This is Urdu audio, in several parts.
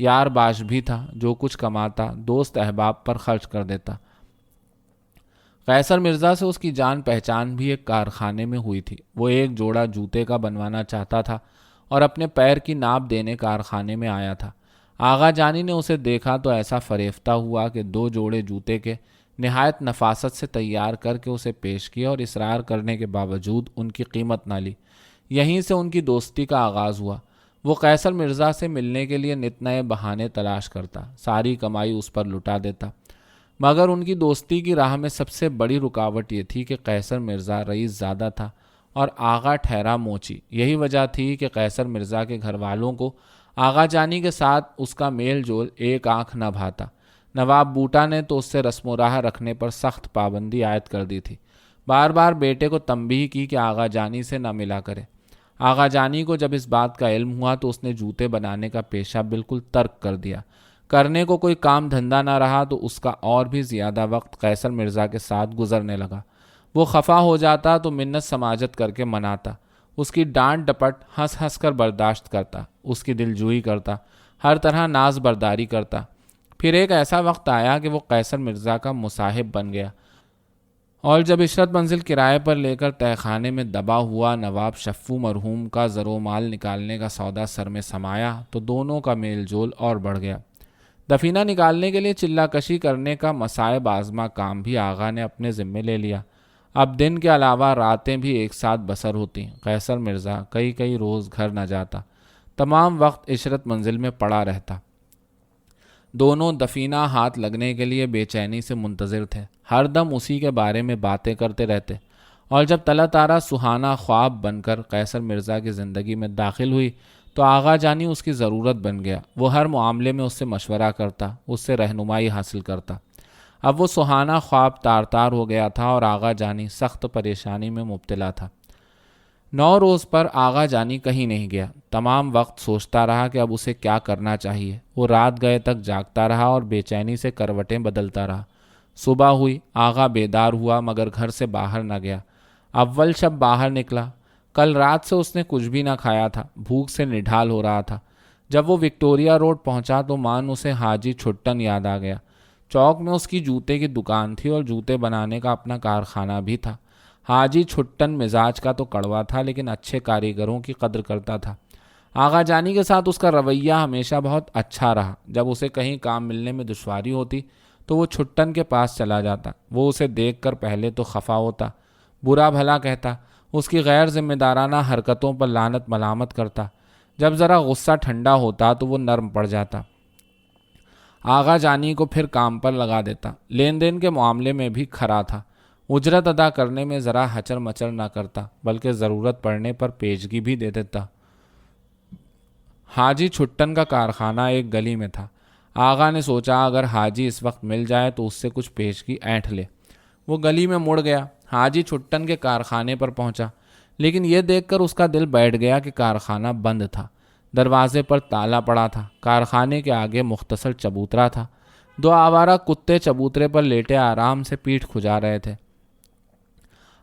یار باش بھی تھا، جو کچھ کماتا دوست احباب پر خرچ کر دیتا۔ قیصر مرزا سے اس کی جان پہچان بھی ایک کارخانے میں ہوئی تھی۔ وہ ایک جوڑا جوتے کا بنوانا چاہتا تھا اور اپنے پیر کی ناپ دینے کارخانے میں آیا تھا۔ آغا جانی نے اسے دیکھا تو ایسا فریفتہ ہوا کہ 2 جوڑے جوتے کے نہایت نفاست سے تیار کر کے اسے پیش کیا اور اصرار کرنے کے باوجود ان کی قیمت نہ لی۔ یہیں سے ان کی دوستی کا آغاز ہوا۔ وہ قیصر مرزا سے ملنے کے لیے نت نئے بہانے تلاش کرتا، ساری کمائی اس پر لٹا دیتا، مگر ان کی دوستی کی راہ میں سب سے بڑی رکاوٹ یہ تھی کہ قیصر مرزا رئیس زادہ تھا اور آغا ٹھہرا موچی۔ یہی وجہ تھی کہ قیصر مرزا کے گھر والوں کو آغا جانی کے ساتھ اس کا میل جول ایک آنکھ نہ بھاتا۔ نواب بوٹا نے تو اس سے رسم و راہ رکھنے پر سخت پابندی عائد کر دی تھی۔ بار بار بیٹے کو تنبیہ کی کہ آغا جانی سے نہ ملا کرے۔ آغا جانی کو جب اس بات کا علم ہوا تو اس نے جوتے بنانے کا پیشہ بالکل ترک کر دیا۔ کرنے کو کوئی کام دھندا نہ رہا تو اس کا اور بھی زیادہ وقت قیصر مرزا کے ساتھ گزرنے لگا۔ وہ خفا ہو جاتا تو منت سماجت کر کے مناتا، اس کی ڈانٹ ڈپٹ ہنس ہنس کر برداشت کرتا، اس کی دلجوئی کرتا، ہر طرح ناز برداری کرتا۔ پھر ایک ایسا وقت آیا کہ وہ قیصر مرزا کا مصاحب بن گیا، اور جب عشرت منزل کرائے پر لے کر تہہ خانے میں دبا ہوا نواب شفو مرحوم کا زر و مال نکالنے کا سودا سر میں سمایا تو دونوں کا میل جول اور بڑھ گیا۔ دفینہ نکالنے کے لیے چلہ کشی کرنے کا مصائب آزما کام بھی آغا نے اپنے ذمے لے لیا۔ اب دن کے علاوہ راتیں بھی ایک ساتھ بسر ہوتی۔ قیصر مرزا کئی روز گھر نہ جاتا، تمام وقت عشرت منزل میں پڑا رہتا۔ دونوں دفینہ ہاتھ لگنے کے لیے بے چینی سے منتظر تھے، ہر دم اسی کے بارے میں باتیں کرتے رہتے۔ اور جب تلا تارا سہانا خواب بن کر قیصر مرزا کی زندگی میں داخل ہوئی تو آغا جانی اس کی ضرورت بن گیا۔ وہ ہر معاملے میں اس سے مشورہ کرتا، اس سے رہنمائی حاصل کرتا۔ اب وہ سہانا خواب تار تار ہو گیا تھا اور آغا جانی سخت پریشانی میں مبتلا تھا۔ 9 روز پر آغا جانی کہیں نہیں گیا۔ تمام وقت سوچتا رہا کہ اب اسے کیا کرنا چاہیے۔ وہ رات گئے تک جاگتا رہا اور بے چینی سے کروٹیں بدلتا رہا۔ صبح ہوئی، آغا بیدار ہوا مگر گھر سے باہر نہ گیا۔ اول شب باہر نکلا۔ کل رات سے اس نے کچھ بھی نہ کھایا تھا، بھوک سے نڈھال ہو رہا تھا۔ جب وہ وکٹوریا روڈ پہنچا تو مان اسے حاجی چھٹن یاد آ گیا۔ چوک میں اس کی جوتے کی دکان تھی اور جوتے بنانے کا اپنا کارخانہ بھی تھا۔ حاجی چھٹن مزاج کا تو کڑوا تھا لیکن اچھے کاریگروں کی قدر کرتا تھا۔ آغا جانی کے ساتھ اس کا رویہ ہمیشہ بہت اچھا رہا۔ جب اسے کہیں کام ملنے میں دشواری ہوتی تو وہ چھٹن کے پاس چلا جاتا۔ وہ اسے دیکھ کر پہلے تو خفا ہوتا، برا بھلا کہتا، اس کی غیر ذمہ دارانہ حرکتوں پر لعنت ملامت کرتا۔ جب ذرا غصہ ٹھنڈا ہوتا تو وہ نرم پڑ جاتا، آغا جانی کو پھر کام پر لگا دیتا۔ لین دین کے معاملے میں بھی کھرا تھا، اجرت ادا کرنے میں ذرا ہچر مچر نہ کرتا بلکہ ضرورت پڑنے پر پیشگی بھی دے دیتا۔ حاجی چھٹن کا کارخانہ ایک گلی میں تھا۔ آغا نے سوچا اگر حاجی اس وقت مل جائے تو اس سے کچھ پیشگی اینٹھ لے۔ وہ گلی میں مڑ گیا، حاجی چھٹن کے کارخانے پر پہنچا، لیکن یہ دیکھ کر اس کا دل بیٹھ گیا کہ کارخانہ بند تھا، دروازے پر تالا پڑا تھا۔ کارخانے کے آگے مختصر چبوترا تھا، 2 آوارہ کتے چبوترے پر لیٹے آرام سے پیٹھ کھجا رہے تھے۔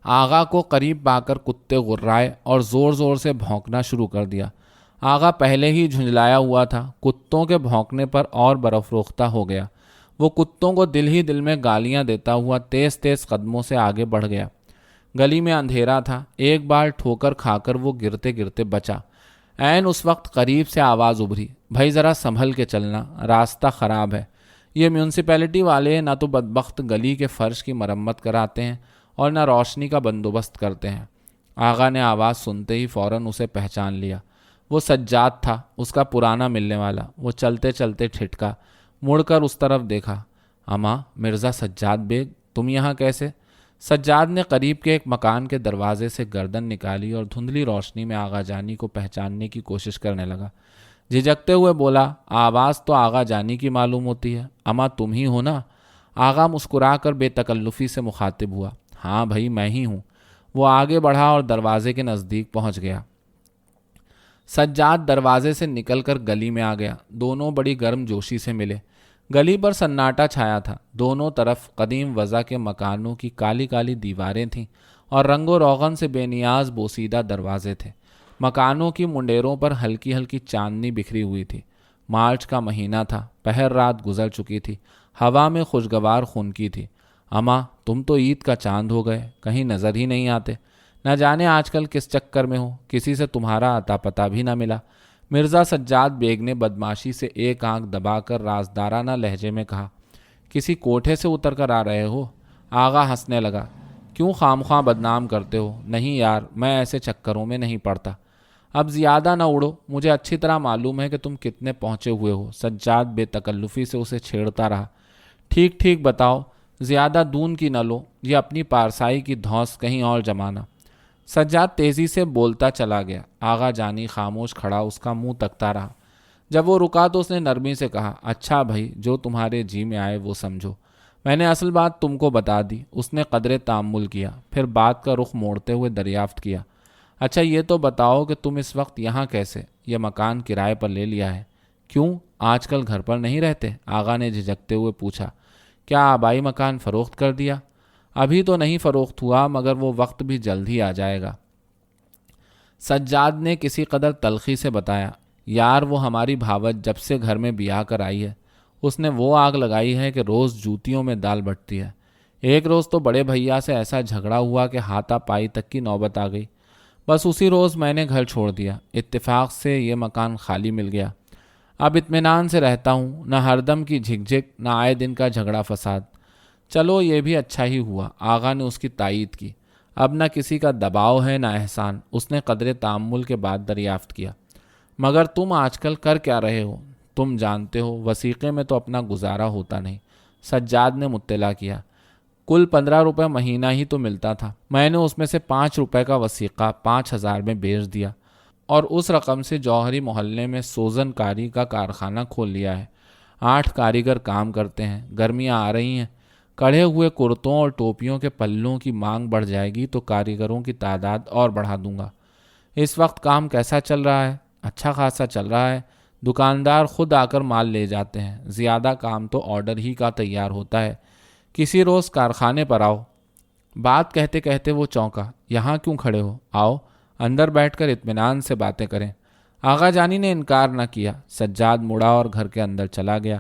آغا کو قریب پا کر کتے غرائے اور زور زور سے بھونکنا شروع کر دیا۔ آغا پہلے ہی جھنجلایا ہوا تھا، کتوں کے بھونکنے پر اور برافروختہ ہو گیا۔ وہ کتوں کو دل ہی دل میں گالیاں دیتا ہوا تیز تیز قدموں سے آگے بڑھ گیا۔ گلی میں اندھیرا تھا، ایک بار ٹھوکر کھا کر وہ گرتے گرتے بچا۔ عین اس وقت قریب سے آواز ابھری، بھائی ذرا سنبھل کے چلنا، راستہ خراب ہے۔ یہ میونسپیلٹی والے نہ تو بدبخت گلی کے فرش کی مرمت کراتے ہیں اور نہ روشنی کا بندوبست کرتے ہیں۔ آغا نے آواز سنتے ہی فوراً اسے پہچان لیا۔ وہ سجاد تھا، اس کا پرانا ملنے والا۔ وہ چلتے چلتے ٹھٹکا، مڑ کر اس طرف دیکھا۔ اماں، مرزا سجاد بیگ، تم یہاں کیسے؟ سجاد نے قریب کے ایک مکان کے دروازے سے گردن نکالی اور دھندلی روشنی میں آغا جانی کو پہچاننے کی کوشش کرنے لگا۔ جھجکتے ہوئے بولا، آواز تو آغا جانی کی معلوم ہوتی ہے، اماں تم ہی ہو نا؟ آغا مسکرا کر بے تکلفی سے مخاطب ہوا۔ ہاں بھائی میں ہی ہوں۔ وہ آگے بڑھا اور دروازے کے نزدیک پہنچ گیا۔ سجاد دروازے سے نکل کر گلی میں آ گیا۔ دونوں بڑی گرم جوشی سے ملے۔ گلی پر سناٹا چھایا تھا، دونوں طرف قدیم وضع کے مکانوں کی کالی کالی دیواریں تھیں اور رنگ و روغن سے بے نیاز بوسیدہ دروازے تھے۔ مکانوں کی منڈیروں پر ہلکی ہلکی چاندنی بکھری ہوئی تھی۔ مارچ کا مہینہ تھا، پہر رات گزر چکی تھی، ہوا میں خوشگوار خنکی تھی۔ اماں، تم تو عید کا چاند ہو گئے، کہیں نظر ہی نہیں آتے۔ نہ جانے آج کل کس چکر میں ہو، کسی سے تمہارا اتا پتہ بھی نہ ملا۔ مرزا سجاد بیگ نے بدماشی سے ایک آنکھ دبا کر رازدارانہ لہجے میں کہا۔ کسی کوٹھے سے اتر کر آ رہے ہو؟ آغا ہنسنے لگا۔ کیوں خواہ بدنام کرتے ہو؟ نہیں یار، میں ایسے چکروں میں نہیں پڑتا۔ اب زیادہ نہ اڑو، مجھے اچھی طرح معلوم ہے کہ تم کتنے پہنچے ہوئے ہو۔ سجاد بے تکلفی سے اسے چھیڑتا رہا۔ ٹھیک ٹھیک بتاؤ، زیادہ دون کی نہ لو، یہ اپنی پارسائی کی دھوس کہیں اور جمانا۔ سجاد تیزی سے بولتا چلا گیا۔ آغا جانی خاموش کھڑا اس کا منہ تکتا رہا۔ جب وہ رکا تو اس نے نرمی سے کہا، اچھا بھائی، جو تمہارے جی میں آئے وہ سمجھو، میں نے اصل بات تم کو بتا دی۔ اس نے قدرے تأمل کیا، پھر بات کا رخ موڑتے ہوئے دریافت کیا، اچھا یہ تو بتاؤ کہ تم اس وقت یہاں کیسے؟ یہ مکان کرائے پر لے لیا ہے؟ کیوں، آج کل گھر پر نہیں رہتے؟ آغا نے جھجکتے ہوئے پوچھا۔ کیا آبائی مکان فروخت کر دیا؟ ابھی تو نہیں فروخت ہوا، مگر وہ وقت بھی جلد ہی آ جائے گا۔ سجاد نے کسی قدر تلخی سے بتایا، یار وہ ہماری بھاوت جب سے گھر میں بیاہ کر آئی ہے، اس نے وہ آگ لگائی ہے کہ روز جوتیوں میں دال بٹتی ہے۔ ایک روز تو بڑے بھیا سے ایسا جھگڑا ہوا کہ ہاتھا پائی تک کی نوبت آ گئی۔ بس اسی روز میں نے گھر چھوڑ دیا، اتفاق سے یہ مکان خالی مل گیا۔ اب اطمینان سے رہتا ہوں، نہ ہر دم کی جھک نہ آئے دن کا جھگڑا فساد۔ چلو یہ بھی اچھا ہی ہوا، آغا نے اس کی تائید کی۔ اب نہ کسی کا دباؤ ہے نہ احسان، اس نے قدرے تأمل کے بعد دریافت کیا۔ مگر تم آج کل کر کیا رہے ہو؟ تم جانتے ہو وثیقے میں تو اپنا گزارا ہوتا نہیں۔ سجاد نے مطلع کیا۔ کل 15 روپے مہینہ ہی تو ملتا تھا، میں نے اس میں سے 5 روپے کا وثیقہ 5000 میں بیچ دیا، اور اس رقم سے جوہری محلے میں سوزن کاری کا کارخانہ کھول لیا ہے۔ 8 کاریگر کام کرتے ہیں۔ گرمیاں آ رہی ہیں، کڑھے ہوئے کرتوں اور ٹوپیوں کے پلوں کی مانگ بڑھ جائے گی تو کاریگروں کی تعداد اور بڑھا دوں گا۔ اس وقت کام کیسا چل رہا ہے؟ اچھا خاصا چل رہا ہے۔ دکاندار خود آ کر مال لے جاتے ہیں، زیادہ کام تو آرڈر ہی کا تیار ہوتا ہے۔ کسی روز کارخانے پر آؤ۔ بات کہتے کہتے وہ چونکا۔ یہاں کیوں کھڑے ہو؟ آؤ اندر بیٹھ کر اطمینان سے باتیں کریں۔ آغا جانی نے انکار نہ کیا۔ سجاد مڑا اور گھر کے اندر چلا گیا۔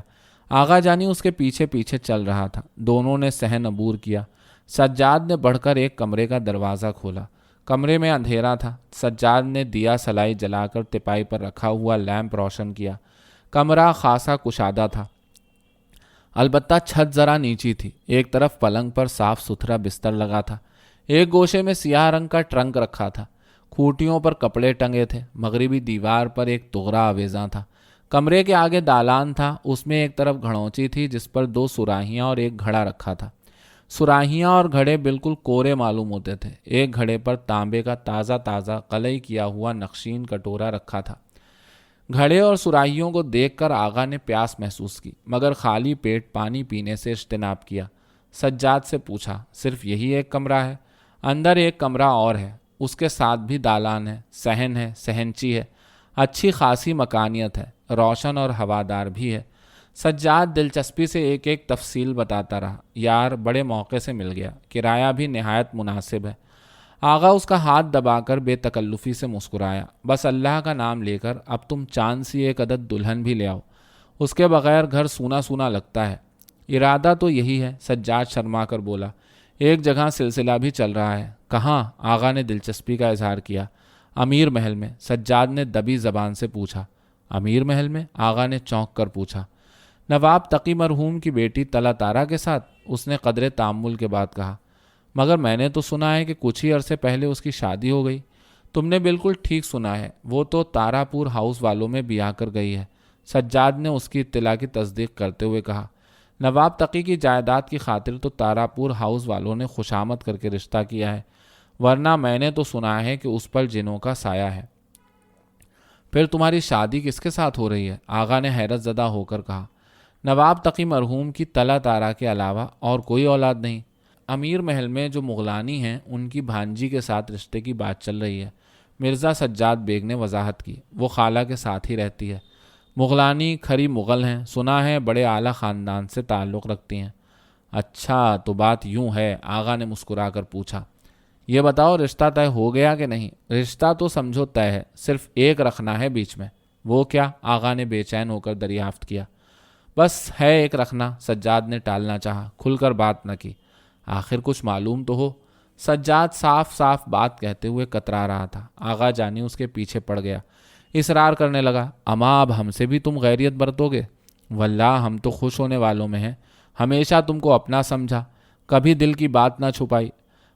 آغا جانی اس کے پیچھے پیچھے چل رہا تھا۔ دونوں نے صحن عبور کیا۔ سجاد نے بڑھ کر ایک کمرے کا دروازہ کھولا۔ کمرے میں اندھیرا تھا۔ سجاد نے دیا سلائی جلا کر تپائی پر رکھا ہوا لیمپ روشن کیا۔ کمرہ خاصا کشادہ تھا، البتہ چھت ذرا نیچی تھی۔ ایک طرف پلنگ پر صاف ستھرا بستر لگا تھا، ایک گوشے میں سیاہ رنگ کا ٹرنک رکھا تھا، کھوٹیوں پر کپڑے ٹنگے تھے۔ مغربی دیوار پر ایک تغرا آویزاں تھا۔ کمرے کے آگے دالان تھا، اس میں ایک طرف گھڑونچی تھی جس پر 2 سراہیاں اور ایک گھڑا رکھا تھا۔ سراہیاں اور گھڑے بالکل کورے معلوم ہوتے تھے۔ ایک گھڑے پر تانبے کا تازہ قلعی کیا ہوا نقشین کٹورا رکھا تھا۔ گھڑے اور سراہیوں کو دیکھ کر آغا نے پیاس محسوس کی، مگر خالی پیٹ پانی پینے سے اجتناب کیا۔ سجاد سے پوچھا، صرف یہی ایک کمرہ ہے؟ اندر ایک کمرہ اور ہے، اس کے ساتھ بھی دالان ہے، صحن ہے، صحنچی ہے، اچھی خاصی مکانیت ہے، روشن اور ہوادار بھی ہے۔ سجاد دلچسپی سے ایک ایک تفصیل بتاتا رہا۔ یار بڑے موقع سے مل گیا، کرایہ بھی نہایت مناسب ہے۔ آغا اس کا ہاتھ دبا کر بے تکلفی سے مسکرایا۔ بس اللہ کا نام لے کر اب تم چاند سی ایک عدد دلہن بھی لے آؤ، اس کے بغیر گھر سونا سونا لگتا ہے۔ ارادہ تو یہی ہے، سجاد شرما کر بولا۔ ایک جگہ سلسلہ بھی چل رہا ہے۔ کہاں؟ آغا نے دلچسپی کا اظہار کیا۔ امیر محل میں، سجاد نے دبی زبان سے پوچھا۔ امیر محل میں؟ آغا نے چونک کر پوچھا۔ نواب تقی مرحوم کی بیٹی طلعت تارا کے ساتھ، اس نے قدرے تأمل کے بعد کہا۔ مگر میں نے تو سنا ہے کہ کچھ ہی عرصے پہلے اس کی شادی ہو گئی۔ تم نے بالکل ٹھیک سنا ہے، وہ تو تارا پور ہاؤس والوں میں بیاہ کر گئی ہے۔ سجاد نے اس کی اطلاع کی تصدیق کرتے ہوئے کہا۔ نواب تقی کی جائیداد کی خاطر تو تارا پور ہاؤس والوں نے خوشامد کر کے رشتہ کیا ہے، ورنہ میں نے تو سنا ہے کہ اس پر جنوں کا سایہ ہے۔ پھر تمہاری شادی کس کے ساتھ ہو رہی ہے؟ آغا نے حیرت زدہ ہو کر کہا۔ نواب تقی مرحوم کی طلعت تارا کے علاوہ اور کوئی اولاد نہیں۔ امیر محل میں جو مغلانی ہیں ان کی بھانجی کے ساتھ رشتے کی بات چل رہی ہے، مرزا سجاد بیگ نے وضاحت کی۔ وہ خالہ کے ساتھ ہی رہتی ہے۔ مغلانی کھری مغل ہیں، سنا ہے بڑے اعلیٰ خاندان سے تعلق رکھتی ہیں۔ اچھا تو بات یوں ہے؟ آغا نے مسکرا کر پوچھا۔ یہ بتاؤ رشتہ طے ہو گیا کہ نہیں؟ رشتہ تو سمجھو طے ہے، صرف ایک رکھنا ہے بیچ میں۔ وہ کیا؟ آغا نے بے چین ہو کر دریافت کیا۔ بس ہے ایک رکھنا، سجاد نے ٹالنا چاہا، کھل کر بات نہ کی۔ آخر کچھ معلوم تو ہو۔ سجاد صاف صاف بات کہتے ہوئے کترا رہا تھا۔ آغا جانی اس کے پیچھے پڑ گیا، اصرار کرنے لگا، اماں اب ہم سے بھی تم غیریت برتو گے؟ واللہ ہم تو خوش ہونے والوں میں ہیں، ہمیشہ تم کو اپنا سمجھا، کبھی دل کی بات نہ چھپائی۔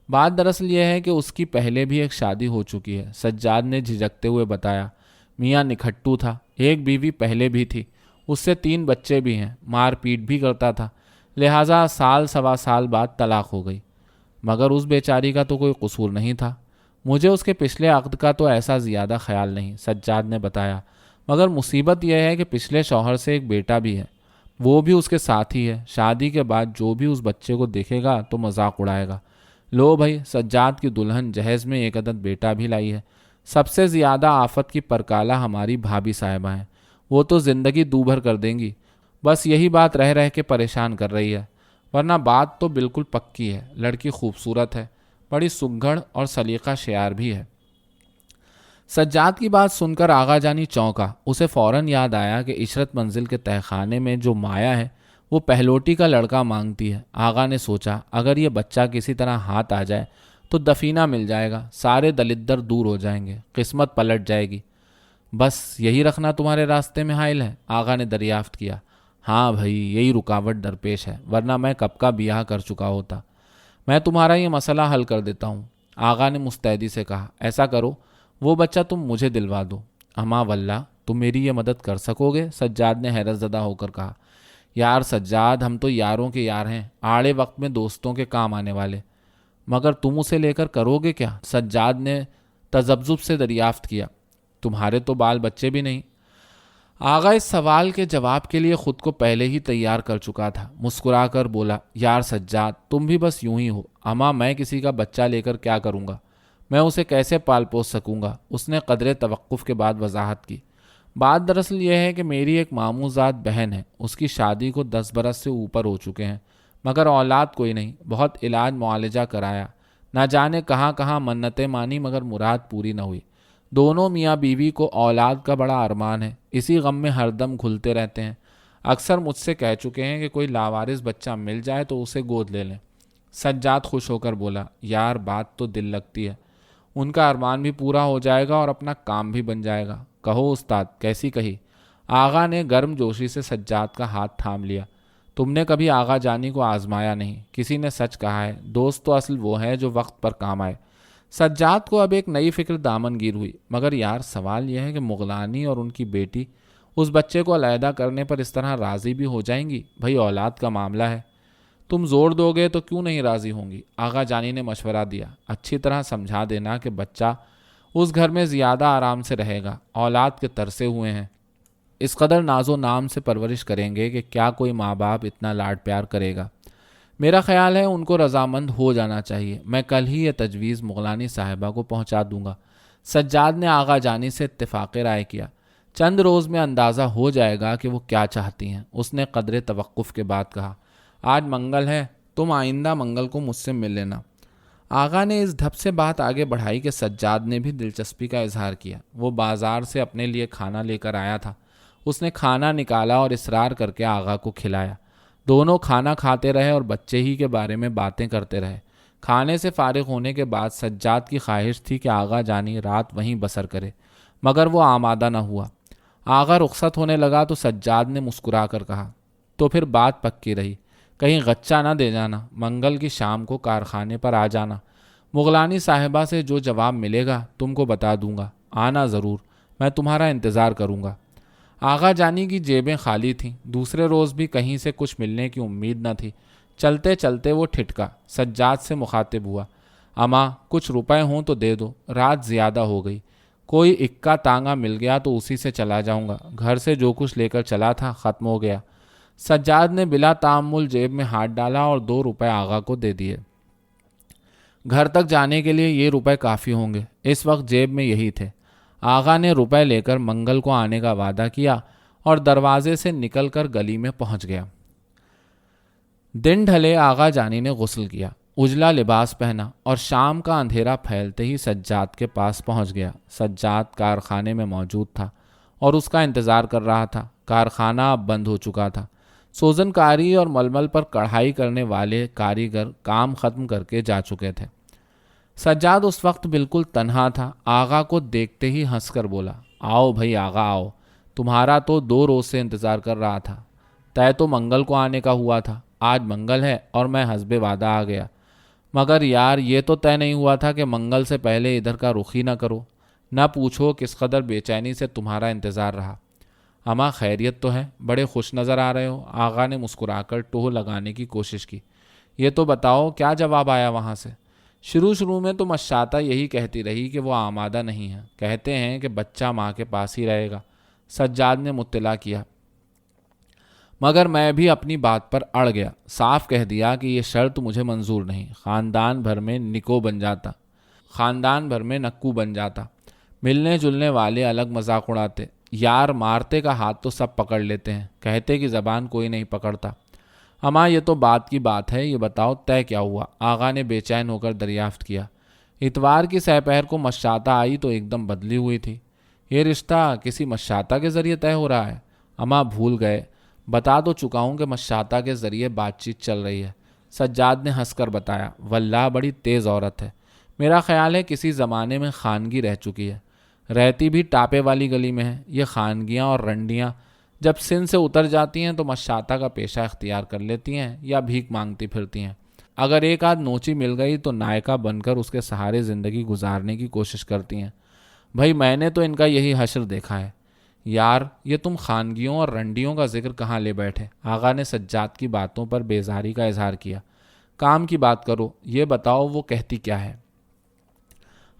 بات دراصل یہ ہے کہ اس کی پہلے بھی ایک شادی ہو چکی ہے، سجاد نے جھجکتے ہوئے بتایا۔ میاں نکھٹو تھا، ایک بیوی پہلے بھی تھی، اس سے 3 بچے بھی ہیں، مار پیٹ بھی کرتا تھا، لہٰذا سال سوا سال بعد طلاق ہو گئی۔ مگر اس بیچاری کا تو کوئی قصور نہیں تھا۔ مجھے اس کے پچھلے عقد کا تو ایسا زیادہ خیال نہیں، سجاد نے بتایا، مگر مصیبت یہ ہے کہ پچھلے شوہر سے ایک بیٹا بھی ہے، وہ بھی اس کے ساتھ ہی ہے۔ شادی کے بعد جو بھی اس بچے کو دیکھے گا تو مذاق اڑائے گا۔ لو بھائی، سجاد کی دلہن جہیز میں ایک عدد بیٹا بھی لائی ہے۔ سب سے زیادہ آفت کی پرکالہ ہماری بھابھی صاحبہ ہیں، وہ تو زندگی دوبھر کر دیں گی، بس یہی بات رہ رہ کے پریشان کر رہی ہے، ورنہ بات تو بالکل پکی ہے۔ لڑکی خوبصورت ہے، بڑی سگھڑ اور سلیقہ شیار بھی ہے۔ سجاد کی بات سن کر آغا جانی چونکا، اسے فوراً یاد آیا کہ عشرت منزل کے تہخانے میں جو مایا ہے وہ پہلوٹی کا لڑکا مانگتی ہے۔ آغا نے سوچا اگر یہ بچہ کسی طرح ہاتھ آ جائے تو دفینہ مل جائے گا، سارے دلدر دور ہو جائیں گے، قسمت پلٹ جائے گی۔ بس یہی رکھنا تمہارے راستے میں حائل ہے؟ آغا نے دریافت کیا۔ ہاں بھائی، یہی رکاوٹ درپیش ہے، ورنہ میں کب کا بیاہ کر چکا ہوتا۔ میں تمہارا یہ مسئلہ حل کر دیتا ہوں، آغا نے مستعدی سے کہا۔ ایسا کرو، وہ بچہ تم مجھے دلوا دو۔ اماں واللہ تم میری یہ مدد کر سکو گے؟ سجاد نے حیرت زدہ ہو کر کہا۔ یار سجاد، ہم تو یاروں کے یار ہیں، آڑے وقت میں دوستوں کے کام آنے والے، مگر تم اسے لے کر کرو گے کیا؟ سجاد نے تذبذب سے دریافت کیا۔ تمہارے تو بال بچے بھی نہیں۔ آغا اس سوال کے جواب کے لیے خود کو پہلے ہی تیار کر چکا تھا، مسکرا کر بولا، یار سجاد تم بھی بس یوں ہی ہو۔ اماں میں کسی کا بچہ لے کر کیا کروں گا؟ میں اسے کیسے پال پوس سکوں گا؟ اس نے قدرے توقف کے بعد وضاحت کی۔ بات دراصل یہ ہے کہ میری ایک ماموں زاد بہن ہے، اس کی شادی کو 10 برس سے اوپر ہو چکے ہیں، مگر اولاد کوئی نہیں۔ بہت علاج معالجہ کرایا، نہ جانے کہاں کہاں منتیں مانی، مگر مراد پوری نہ ہوئی۔ دونوں میاں بیوی کو اولاد کا بڑا ارمان ہے، اسی غم میں ہر دم گھلتے رہتے ہیں۔ اکثر مجھ سے کہہ چکے ہیں کہ کوئی لاوارث بچہ مل جائے تو اسے گود لے لیں۔ سجاد خوش ہو کر بولا، یار بات تو دل لگتی ہے، ان کا ارمان بھی پورا ہو جائے گا اور اپنا کام بھی بن جائے گا۔ کہو استاد، کیسی کہی؟ آغا نے گرم جوشی سے سجاد کا ہاتھ تھام لیا۔ تم نے کبھی آغا جانی کو آزمایا نہیں، کسی نے سچ کہا ہے، دوست تو اصل وہ ہے جو وقت پر کام آئے۔ سجاد کو اب ایک نئی فکر دامن گیر ہوئی، مگر یار سوال یہ ہے کہ مغلانی اور ان کی بیٹی اس بچے کو علیحدہ کرنے پر اس طرح راضی بھی ہو جائیں گی؟ بھئی اولاد کا معاملہ ہے، تم زور دو گے تو کیوں نہیں راضی ہوں گی؟ آغا جانی نے مشورہ دیا، اچھی طرح سمجھا دینا کہ بچہ اس گھر میں زیادہ آرام سے رہے گا، اولاد کے ترسے ہوئے ہیں، اس قدر ناز و نام سے پرورش کریں گے کہ کیا کوئی ماں باپ اتنا لاڈ پیار کرے گا؟ میرا خیال ہے ان کو رضامند ہو جانا چاہیے، میں کل ہی یہ تجویز مغلانی صاحبہ کو پہنچا دوں گا۔ سجاد نے آغا جانی سے اتفاق رائے کیا۔ چند روز میں اندازہ ہو جائے گا کہ وہ کیا چاہتی ہیں، اس نے قدر توقف کے بعد کہا۔ آج منگل ہے، تم آئندہ منگل کو مجھ سے مل لینا۔ آغا نے اس ڈھب سے بات آگے بڑھائی کہ سجاد نے بھی دلچسپی کا اظہار کیا۔ وہ بازار سے اپنے لیے کھانا لے کر آیا تھا، اس نے کھانا نکالا اور اصرار کر کے آغا کو کھلایا۔ دونوں کھانا کھاتے رہے اور بچے ہی کے بارے میں باتیں کرتے رہے۔ کھانے سے فارغ ہونے کے بعد سجاد کی خواہش تھی کہ آغا جانی رات وہیں بسر کرے، مگر وہ آمادہ نہ ہوا۔ آغا رخصت ہونے لگا تو سجاد نے مسکرا کر کہا، تو پھر بات پکی رہی، کہیں غچہ نہ دے جانا، منگل کی شام کو کارخانے پر آ جانا، مغلانی صاحبہ سے جو جواب ملے گا تم کو بتا دوں گا، آنا ضرور، میں تمہارا انتظار کروں گا۔ آغا جانی کی جیبیں خالی تھیں، دوسرے روز بھی کہیں سے کچھ ملنے کی امید نہ تھی۔ چلتے چلتے وہ ٹھٹکا، سجاد سے مخاطب ہوا، اماں کچھ روپے ہوں تو دے دو، رات زیادہ ہو گئی، کوئی اکا تانگا مل گیا تو اسی سے چلا جاؤں گا، گھر سے جو کچھ لے کر چلا تھا ختم ہو گیا۔ سجاد نے بلا تامل جیب میں ہاتھ ڈالا اور 2 روپے آغا کو دے دیے۔ گھر تک جانے کے لیے یہ روپے کافی ہوں گے، اس وقت جیب میں یہی تھے۔ آغا نے روپے لے کر منگل کو آنے کا وعدہ کیا اور دروازے سے نکل کر گلی میں پہنچ گیا۔ دن ڈھلے آغا جانی نے غسل کیا، اجلا لباس پہنا اور شام کا اندھیرا پھیلتے ہی سجاد کے پاس پہنچ گیا۔ سجاد کارخانے میں موجود تھا اور اس کا انتظار کر رہا تھا۔ کارخانہ اب بند ہو چکا تھا۔ سوزن کاری اور ململ پر کڑھائی کرنے والے کاریگر کام ختم کر کے جا چکے تھے۔ سجاد اس وقت بالکل تنہا تھا۔ آغا کو دیکھتے ہی ہنس کر بولا، آؤ بھائی آغا آؤ، تمہارا تو 2 روز سے انتظار کر رہا تھا۔ طے تو منگل کو آنے کا ہوا تھا، آج منگل ہے اور میں حسب وعدہ آ گیا، مگر یار یہ تو طے نہیں ہوا تھا کہ منگل سے پہلے ادھر کا رخ ہی نہ کرو۔ نہ پوچھو کس قدر بے چینی سے تمہارا انتظار رہا۔ اماں خیریت تو ہے؟ بڑے خوش نظر آ رہے ہو۔ آغا نے مسکرا کر ٹوہ لگانے کی کوشش کی۔ یہ تو بتاؤ کیا جواب آیا وہاں سے؟ شروع میں تو مشاطہ یہی کہتی رہی کہ وہ آمادہ نہیں ہے، کہتے ہیں کہ بچہ ماں کے پاس ہی رہے گا۔ سجاد نے مطلع کیا، مگر میں بھی اپنی بات پر اڑ گیا، صاف کہہ دیا کہ یہ شرط مجھے منظور نہیں۔ خاندان بھر میں نکو بن جاتا، ملنے جلنے والے الگ مذاق اڑاتے، یار مارتے کا ہاتھ تو سب پکڑ لیتے ہیں، کہتے کہ زبان کوئی نہیں پکڑتا۔ اماں یہ تو بات کی بات ہے، یہ بتاؤ طے کیا ہوا؟ آغا نے بے چین ہو کر دریافت کیا۔ اتوار کی سحپہر کو مشاطہ آئی تو ایک دم بدلی ہوئی تھی۔ یہ رشتہ کسی مشاطہ کے ذریعے طے ہو رہا ہے؟ اماں بھول گئے، بتا تو چکا ہوں کہ مشاطہ کے ذریعے بات چیت چل رہی ہے۔ سجاد نے ہنس کر بتایا، واللہ بڑی تیز عورت ہے، میرا خیال ہے کسی زمانے میں خانگی رہ چکی ہے، رہتی بھی ٹاپے والی گلی میں ہے۔ یہ خانگیاں اور رنڈیاں جب سن سے اتر جاتی ہیں تو مشاطہ کا پیشہ اختیار کر لیتی ہیں یا بھیک مانگتی پھرتی ہیں۔ اگر ایک آدھ نوچی مل گئی تو نائکہ بن کر اس کے سہارے زندگی گزارنے کی کوشش کرتی ہیں۔ بھائی میں نے تو ان کا یہی حشر دیکھا ہے۔ یار یہ تم خانگیوں اور رنڈیوں کا ذکر کہاں لے بیٹھے؟ آغا نے سجاد کی باتوں پر بیزاری کا اظہار کیا۔ کام کی بات کرو، یہ بتاؤ وہ کہتی کیا ہے؟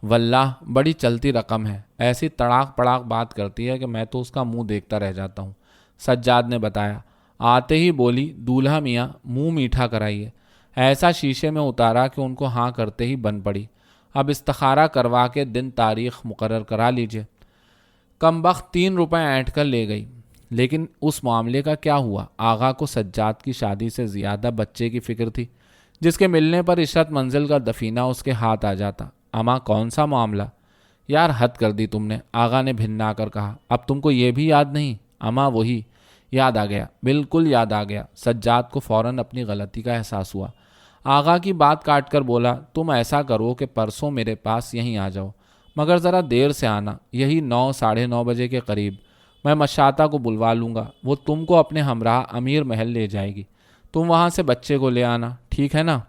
واللہ بڑی چلتی رقم ہے، ایسی تڑاک پڑاک بات کرتی ہے کہ میں تو اس کا منہ دیکھتا رہ جاتا ہوں۔ سجاد نے بتایا۔ آتے ہی بولی، دولہا میاں منہ میٹھا کرائیے۔ ایسا شیشے میں اتارا کہ ان کو ہاں کرتے ہی بن پڑی۔ اب استخارہ کروا کے دن تاریخ مقرر کرا لیجئے۔ کم بخت 3 روپے اینٹ کر لے گئی۔ لیکن اس معاملے کا کیا ہوا؟ آغا کو سجاد کی شادی سے زیادہ بچے کی فکر تھی، جس کے ملنے پر عشرت منزل کا دفینہ اس کے ہاتھ آ جاتا۔ اماں کون سا معاملہ؟ یار حد کر دی تم نے، آغا نے بھنا کر کہا۔ اب تم کو یہ بھی یاد نہیں؟ اماں وہی، یاد آ گیا، بالکل یاد آ گیا۔ سجاد کو فوراً اپنی غلطی کا احساس ہوا۔ آغا کی بات کاٹ کر بولا، تم ایسا کرو کہ پرسوں میرے پاس یہیں آ جاؤ، مگر ذرا دیر سے آنا، یہی 9 ساڑھے 9 بجے کے قریب۔ میں مشاطہ کو بلوا لوں گا، وہ تم کو اپنے ہمراہ امیر محل لے جائے گی، تم وہاں سے بچے کو لے آنا، ٹھیک ہے نا؟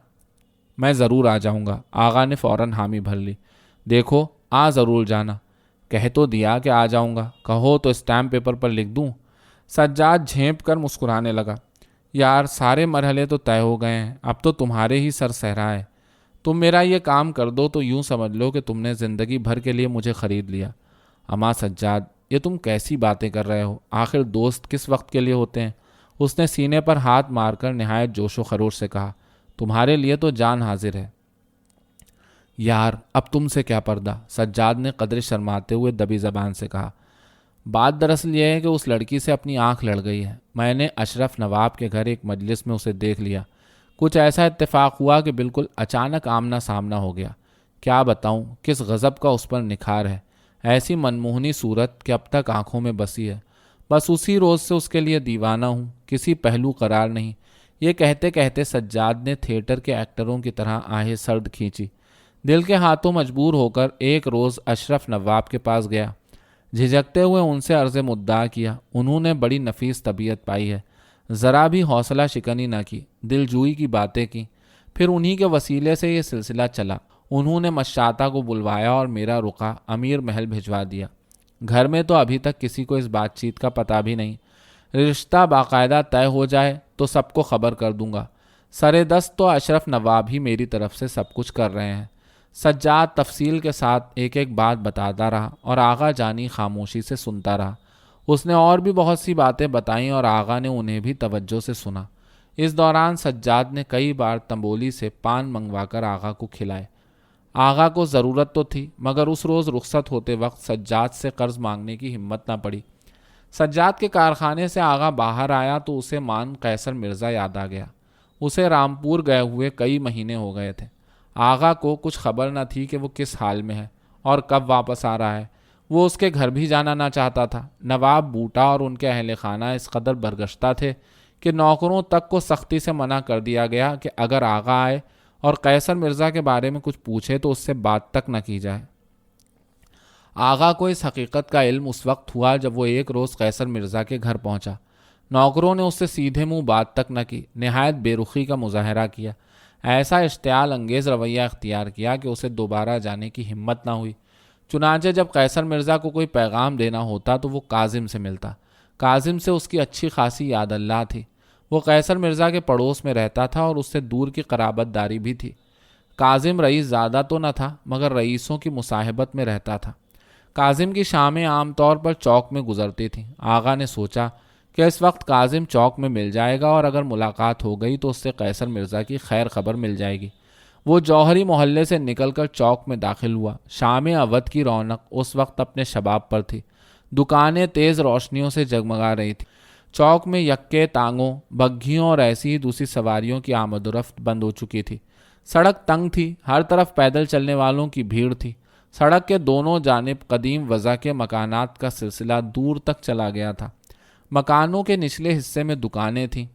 میں ضرور آ جاؤں گا، آغا نے فوراً حامی بھر لی۔ دیکھو آ ضرور جانا، کہہ تو دیا کہ آ جاؤں گا، کہو تو اسٹیمپ پیپر پر لکھ دوں؟ سجاد جھینپ کر مسکرانے لگا۔ یار سارے مرحلے تو طے ہو گئے ہیں، اب تو تمہارے ہی سر صحرا ہے۔ تم میرا یہ کام کر دو تو یوں سمجھ لو کہ تم نے زندگی بھر کے لیے مجھے خرید لیا۔ اماں سجاد یہ تم کیسی باتیں کر رہے ہو؟ آخر دوست کس وقت کے لیے ہوتے ہیں؟ اس نے سینے پر ہاتھ مار کر نہایت جوش و خروش سے کہا، تمہارے لیے تو جان حاضر ہے۔ یار اب تم سے کیا پردہ؟ سجاد نے قدرے شرماتے ہوئے دبی زبان سے کہا۔ بات دراصل یہ ہے کہ اس لڑکی سے اپنی آنکھ لڑ گئی ہے۔ میں نے اشرف نواب کے گھر ایک مجلس میں اسے دیکھ لیا۔ کچھ ایسا اتفاق ہوا کہ بالکل اچانک آمنا سامنا ہو گیا۔ کیا بتاؤں کس غضب کا اس پر نکھار ہے، ایسی منموہنی صورت کہ اب تک آنکھوں میں بسی ہے۔ بس اسی روز سے اس کے لیے دیوانہ ہوں، کسی پہلو قرار نہیں۔ یہ کہتے کہتے سجاد نے تھیٹر کے ایکٹروں کی طرح آہیں سرد کھینچی۔ دل کے ہاتھوں مجبور ہو کر ایک روز اشرف نواب کے پاس گیا۔ جھجکتے ہوئے ان سے عرض مدعا کیا۔ انہوں نے بڑی نفیس طبیعت پائی ہے، ذرا بھی حوصلہ شکنی نہ کی، دل جوئی کی باتیں کی۔ پھر انہی کے وسیلے سے یہ سلسلہ چلا۔ انہوں نے مشاطہ کو بلوایا اور میرا رقعہ امیر محل بھجوا دیا۔ گھر میں تو ابھی تک کسی کو اس بات چیت کا پتہ بھی نہیں۔ رشتہ باقاعدہ طے ہو جائے تو سب کو خبر کر دوں گا۔ سرے دست تو اشرف نواب ہی میری طرف سے سب کچھ کر رہے ہیں۔ سجاد تفصیل کے ساتھ ایک ایک بات بتاتا رہا اور آغا جانی خاموشی سے سنتا رہا۔ اس نے اور بھی بہت سی باتیں بتائیں اور آغا نے انہیں بھی توجہ سے سنا۔ اس دوران سجاد نے کئی بار تنبولی سے پان منگوا کر آغا کو کھلائے۔ آغا کو ضرورت تو تھی، مگر اس روز رخصت ہوتے وقت سجاد سے قرض مانگنے کی ہمت نہ پڑی۔ سجاد کے کارخانے سے آغا باہر آیا تو اسے مان قیصر مرزا یاد آ گیا۔ اسے رامپور گئے ہوئے کئی مہینے ہو گئے تھے۔ آغا کو کچھ خبر نہ تھی کہ وہ کس حال میں ہے اور کب واپس آ رہا ہے۔ وہ اس کے گھر بھی جانا نہ چاہتا تھا۔ نواب بوٹا اور ان کے اہل خانہ اس قدر برگشتہ تھے کہ نوکروں تک کو سختی سے منع کر دیا گیا کہ اگر آغا آئے اور قیصر مرزا کے بارے میں کچھ پوچھے تو اس سے بات تک نہ کی جائے۔ آغا کو اس حقیقت کا علم اس وقت ہوا جب وہ ایک روز قیصر مرزا کے گھر پہنچا۔ نوکروں نے اس سے سیدھے منہ بات تک نہ کی، نہایت بے رخی کا مظاہرہ کیا، ایسا اشتعال انگیز رویہ اختیار کیا کہ اسے دوبارہ جانے کی ہمت نہ ہوئی۔ چنانچہ جب قیصر مرزا کو کوئی پیغام دینا ہوتا تو وہ کاظم سے ملتا۔ کاظم سے اس کی اچھی خاصی یاد اللہ تھی۔ وہ قیصر مرزا کے پڑوس میں رہتا تھا اور اس سے دور کی قرابت داری بھی تھی۔ کاظم رئیس زیادہ تو نہ تھا مگر رئیسوں کی مصاحبت میں رہتا تھا۔ کاظم کی شامیں عام طور پر چوک میں گزرتی تھیں۔ آغا نے سوچا کہ اس وقت کاظم چوک میں مل جائے گا اور اگر ملاقات ہو گئی تو اس سے قیصر مرزا کی خیر خبر مل جائے گی۔ وہ جوہری محلے سے نکل کر چوک میں داخل ہوا۔ شام اودھ کی رونق اس وقت اپنے شباب پر تھی۔ دکانیں تیز روشنیوں سے جگمگا رہی تھیں۔ چوک میں یکے تانگوں، بگھیوں اور ایسی ہی دوسری سواریوں کی آمد و رفت بند ہو چکی تھی۔ سڑک تنگ تھی، ہر طرف پیدل چلنے والوں کی بھیڑ تھی۔ سڑک کے دونوں جانب قدیم وضع کے مکانات کا سلسلہ دور تک چلا گیا تھا۔ مکانوں کے نچلے حصے میں دکانیں تھیں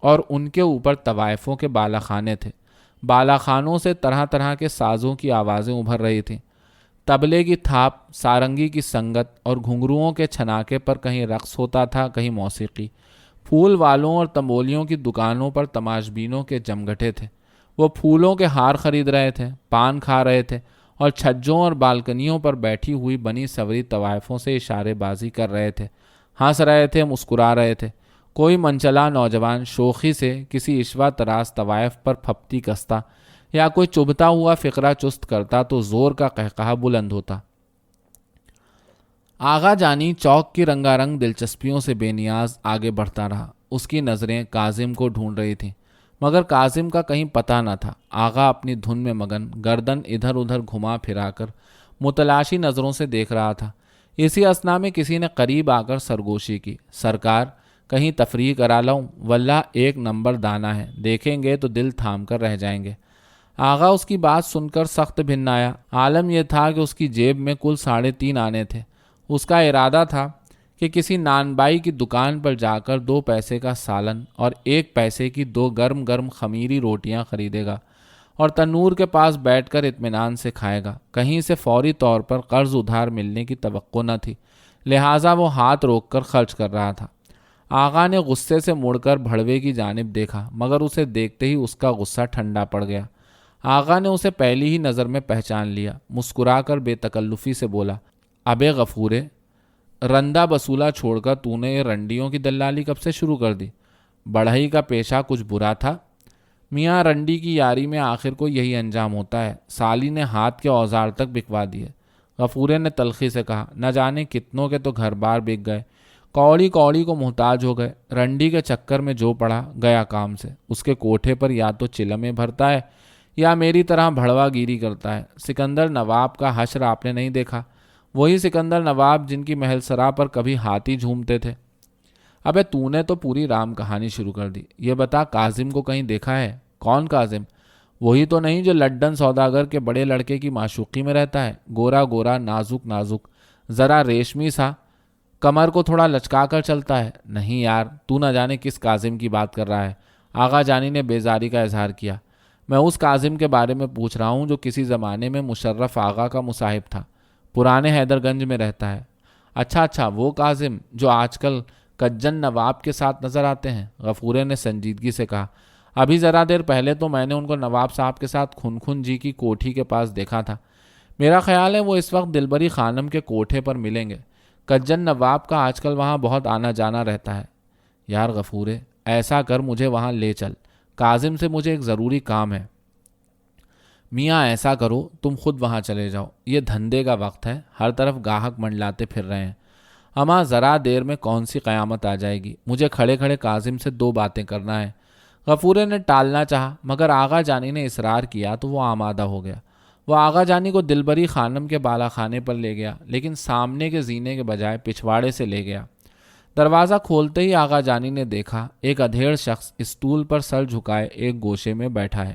اور ان کے اوپر طوائفوں کے بالا خانے تھے۔ بالا خانوں سے طرح طرح کے سازوں کی آوازیں ابھر رہی تھیں۔ طبلے کی تھاپ، سارنگی کی سنگت اور گھنگروؤں کے چھناکے پر کہیں رقص ہوتا تھا، کہیں موسیقی۔ پھول والوں اور تنبولیوں کی دکانوں پر تماشبینوں کے جمگھٹے تھے۔ وہ پھولوں کے ہار خرید رہے تھے، پان کھا رہے تھے اور چھجوں اور بالکنیوں پر بیٹھی ہوئی بنی سوری طوائفوں سے اشارے بازی کر رہے تھے، ہنس رہے تھے، مسکرا رہے تھے۔ کوئی منچلا نوجوان شوخی سے کسی عشوہ تراز طوائف پر پھپتی کستا یا کوئی چبھتا ہوا فقرہ چست کرتا تو زور کا قہقہہ بلند ہوتا۔ آغا جانی چوک کی رنگا رنگ دلچسپیوں سے بے نیاز آگے بڑھتا رہا۔ اس کی نظریں کاظم کو ڈھونڈ رہی تھیں مگر کاظم کا کہیں پتہ نہ تھا۔ آغا اپنی دھن میں مگن، گردن ادھر ادھر گھما پھرا کر متلاشی نظروں سے دیکھ رہا تھا۔ اسی اثنا میں کسی نے قریب آ کر سرگوشی کی، سرکار کہیں تفریح کرا لاؤں؟ واللہ ایک نمبر دانا ہے، دیکھیں گے تو دل تھام کر رہ جائیں گے۔ آغا اس کی بات سن کر سخت بھن آیا۔ عالم یہ تھا کہ اس کی جیب میں کل 3.5 آنے تھے۔ اس کا ارادہ تھا کہ کسی نان بائی کی دکان پر جا کر 2 پیسے کا سالن اور 1 پیسے کی 2 گرم گرم خمیری روٹیاں خریدے گا اور تنور کے پاس بیٹھ کر اطمینان سے کھائے گا۔ کہیں سے فوری طور پر قرض ادھار ملنے کی توقع نہ تھی، لہٰذا وہ ہاتھ روک کر خرچ کر رہا تھا۔ آغا نے غصے سے مڑ کر بھڑوے کی جانب دیکھا مگر اسے دیکھتے ہی اس کا غصہ ٹھنڈا پڑ گیا۔ آغا نے اسے پہلی ہی نظر میں پہچان لیا۔ مسکرا کر بے تکلفی سے بولا، ابے غفورے، رندہ بسولہ چھوڑ کر تو نے یہ رنڈیوں کی دلالی کب سے شروع کر دی؟ بڑھئی کا پیشہ کچھ برا تھا؟ میاں رنڈی کی یاری میں آخر کو یہی انجام ہوتا ہے۔ سالی نے ہاتھ کے اوزار تک بکوا دیے۔ غفورے نے تلخی سے کہا، نہ جانے کتنوں کے تو گھر بار بک گئے، کوڑی کوڑی کو محتاج ہو گئے۔ رنڈی کے چکر میں جو پڑا گیا کام سے۔ اس کے کوٹھے پر یا تو چلمیں بھرتا ہے یا میری طرح بھڑوا گیری کرتا ہے۔ سکندر نواب کا حشر آپ نے نہیں دیکھا؟ وہی سکندر نواب جن کی محل سرا پر کبھی ہاتھی جھومتے تھے۔ ابے تو نے تو پوری رام کہانی شروع کر دی۔ یہ بتا، کاظم کو کہیں دیکھا ہے؟ کون کاظم؟ وہی تو نہیں جو لڈن سوداگر کے بڑے لڑکے کی معشوقی میں رہتا ہے، گورا گورا، نازک نازک، ذرا ریشمی سا، کمر کو تھوڑا لچکا کر چلتا ہے۔ نہیں یار، تو نہ جانے کس کاظم کی بات کر رہا ہے۔ آغا جانی نے بیزاری کا اظہار کیا۔ میں اس کاظم کے بارے میں پوچھ رہا ہوں جو کسی زمانے میں مشرف آغا کا مصاحب تھا، پرانے حیدر گنج میں رہتا ہے۔ اچھا، وہ کاظم جو آج کل کجن نواب کے ساتھ نظر آتے ہیں، غفورے نے سنجیدگی سے کہا۔ ابھی ذرا دیر پہلے تو میں نے ان کو نواب صاحب کے ساتھ خنخن جی کی کوٹھی کے پاس دیکھا تھا۔ میرا خیال ہے وہ اس وقت دلبری خانم کے کوٹھے پر ملیں گے۔ کجن نواب کا آج کل وہاں بہت آنا جانا رہتا ہے۔ یار غفورے، ایسا کر مجھے وہاں لے چل، کاظم سے مجھے ایک ضروری کام ہے۔ میاں ایسا کرو تم خود وہاں چلے جاؤ، یہ دھندے کا وقت ہے، ہر طرف گاہک منڈلاتے پھر رہے ہیں۔ اما ذرا دیر میں کون سی قیامت آ جائے گی، مجھے کھڑے کھڑے کاظم سے 2 باتیں کرنا ہے۔ غفورے نے ٹالنا چاہا مگر آغا جانی نے اصرار کیا تو وہ آمادہ ہو گیا۔ وہ آغا جانی کو دلبری خانم کے بالا خانے پر لے گیا، لیکن سامنے کے زینے کے بجائے پچھواڑے سے لے گیا۔ دروازہ کھولتے ہی آغا جانی نے دیکھا ایک ادھیڑ شخص اسٹول پر سر جھکائے ایک گوشے میں بیٹھا ہے۔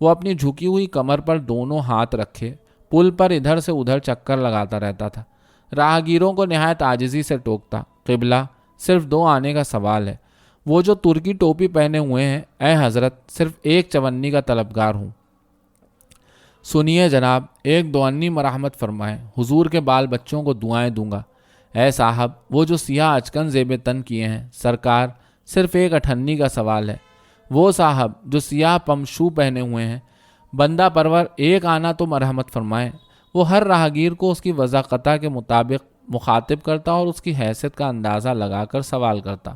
وہ اپنی جھکی ہوئی کمر پر دونوں ہاتھ رکھے پل پر ادھر سے ادھر چکر لگاتا رہتا تھا۔ راہگیروں کو نہایت عاجزی سے ٹوکتا، قبلہ صرف 2 آنے کا سوال ہے، وہ جو ترکی ٹوپی پہنے ہوئے ہیں، اے حضرت صرف 1 چونی کا طلبگار ہوں۔ سنیے جناب، 1 دوانی مرحمت فرمائیں، حضور کے بال بچوں کو دعائیں دوں گا۔ اے صاحب، وہ جو سیاہ اچکن زیب تن کیے ہیں، سرکار صرف 1 اٹھنی کا سوال ہے۔ وہ صاحب جو سیاہ پمشو پہنے ہوئے ہیں، بندہ پرور 1 آنا تو مرحمت فرمائیں۔ وہ ہر راہگیر کو اس کی وضاقتہ کے مطابق مخاطب کرتا اور اس کی حیثیت کا اندازہ لگا کر سوال کرتا۔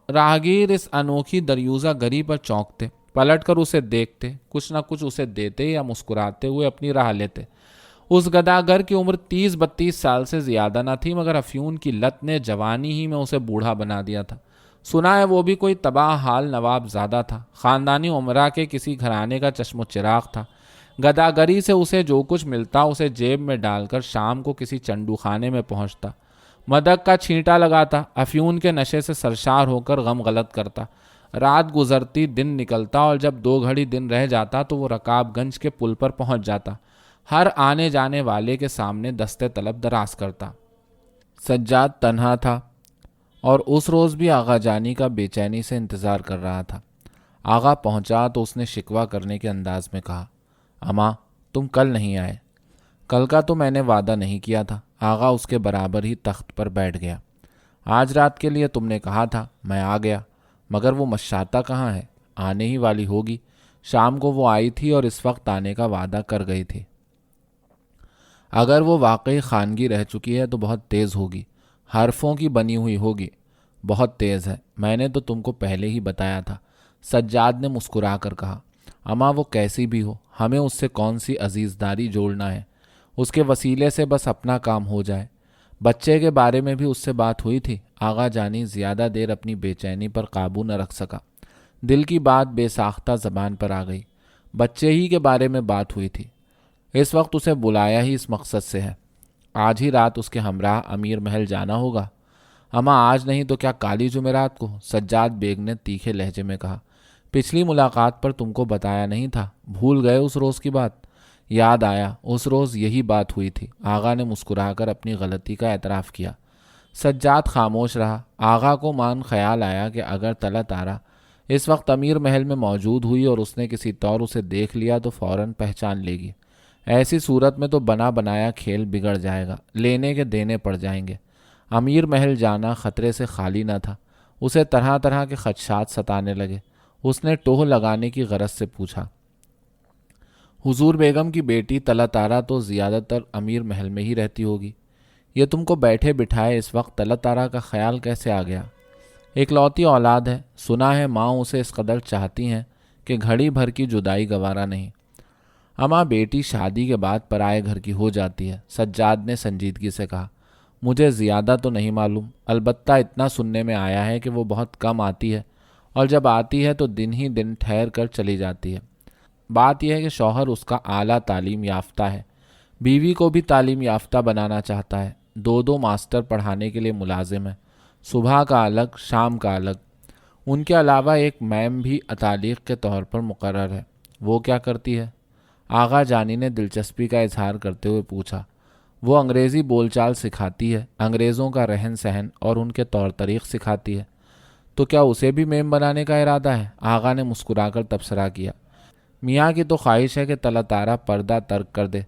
راہگیر اس انوکھی دریوزہ گری پر چونکتے، پلٹ کر اسے دیکھتے، کچھ نہ کچھ اسے دیتے یا مسکراتے ہوئے اپنی راہ لیتے۔ اس گداگر کی عمر 30-32 سال سے زیادہ نہ تھی، مگر افیون کی لت نے جوانی ہی میں اسے بوڑھا بنا دیا تھا۔ سنا ہے وہ بھی کوئی تباہ حال نواب زادہ تھا، خاندانی عمرہ کے کسی گھرانے کا چشم و چراغ تھا۔ گداگری سے اسے جو کچھ ملتا اسے جیب میں ڈال کر شام کو کسی چنڈو خانے میں پہنچتا، مدک کا چھینٹا لگاتا، افیون کے نشے سے سرشار ہو کر غم غلط کرتا۔ رات گزرتی، دن نکلتا، اور جب 2 گھڑی دن رہ جاتا تو وہ رکاب گنج کے پل پر پہنچ جاتا، ہر آنے جانے والے کے سامنے دستے طلب دراز کرتا۔ سجاد تنہا تھا اور اس روز بھی آغا جانی کا بے چینی سے انتظار کر رہا تھا۔ آغا پہنچا تو اس نے شکوہ کرنے کے انداز میں کہا، اماں تم کل نہیں آئے۔ کل کا تو میں نے وعدہ نہیں کیا تھا۔ آغا اس کے برابر ہی تخت پر بیٹھ گیا۔ آج رات کے لیے تم نے کہا تھا، میں آ گیا، مگر وہ مشاطہ کہاں ہے؟ آنے ہی والی ہوگی۔ شام کو وہ آئی تھی اور اس وقت آنے کا وعدہ کر گئی تھی۔ اگر وہ واقعی خانگی رہ چکی ہے تو بہت تیز ہوگی، حرفوں کی بنی ہوئی ہوگی، بہت تیز ہے۔ میں نے تو تم کو پہلے ہی بتایا تھا۔ سجاد نے مسکرا کر کہا، اماں وہ کیسی بھی ہو، ہمیں اس سے کون سی عزیزداری جوڑنا ہے؟ اس کے وسیلے سے بس اپنا کام ہو جائے۔ بچے کے بارے میں بھی اس سے بات ہوئی تھی۔ آغا جانی زیادہ دیر اپنی بے چینی پر قابو نہ رکھ سکا، دل کی بات بے ساختہ زبان پر آ گئی۔ بچے ہی کے بارے میں بات ہوئی تھی، اس وقت اسے بلایا ہی اس مقصد سے ہے۔ آج ہی رات اس کے ہمراہ امیر محل جانا ہوگا۔ اماں آج نہیں تو کیا کالی جمعرات کو؟ سجاد بیگ نے تیکھے لہجے میں کہا۔ پچھلی ملاقات پر تم کو بتایا نہیں تھا، بھول گئے اس روز کی بات؟ یاد آیا، اس روز یہی بات ہوئی تھی۔ آغا نے مسکرا کر اپنی غلطی کا اعتراف کیا۔ سجاد خاموش رہا۔ آغا کو مان خیال آیا کہ اگر طلعت آرا اس وقت امیر محل میں موجود ہوئی اور اس نے کسی طور اسے دیکھ لیا تو فوراً پہچان لے گی۔ ایسی صورت میں تو بنا بنایا کھیل بگڑ جائے گا، لینے کے دینے پڑ جائیں گے۔ امیر محل جانا خطرے سے خالی نہ تھا، اسے طرح طرح کے خدشات ستانے لگے۔ اس نے ٹوہ لگانے کی غرض سے پوچھا، حضور بیگم کی بیٹی طلعت آرا تو زیادہ تر امیر محل میں ہی رہتی ہوگی، یہ تم کو بیٹھے بٹھائے اس وقت طلعت آرا کا خیال کیسے آ گیا؟ اکلوتی اولاد ہے، سنا ہے ماں اسے اس قدر چاہتی ہیں کہ گھڑی بھر کی جدائی گوارا نہیں۔ اماں بیٹی شادی کے بعد پرائے گھر کی ہو جاتی ہے، سجاد نے سنجیدگی سے کہا۔ مجھے زیادہ تو نہیں معلوم، البتہ اتنا سننے میں آیا ہے کہ وہ بہت کم آتی ہے، اور جب آتی ہے تو دن ہی دن ٹھہر کر چلی جاتی ہے۔ بات یہ ہے کہ شوہر اس کا اعلیٰ تعلیم یافتہ ہے، بیوی کو بھی تعلیم یافتہ بنانا چاہتا ہے، 2 ماسٹر پڑھانے کے لیے ملازم ہے، صبح کا الگ شام کا الگ۔ ان کے علاوہ ایک میم بھی اتالیق کے طور پر مقرر ہے۔ وہ کیا کرتی ہے؟ آغا جانی نے دلچسپی کا اظہار کرتے ہوئے پوچھا۔ وہ انگریزی بول چال سکھاتی ہے، انگریزوں کا رہن سہن اور ان کے طور طریق سکھاتی ہے۔ تو کیا اسے بھی میم بنانے کا ارادہ ہے؟ آغا نے مسکرا کر تبصرہ کیا۔ میاں کی تو خواہش ہے کہ طلعت آرا پردہ ترک کر دے،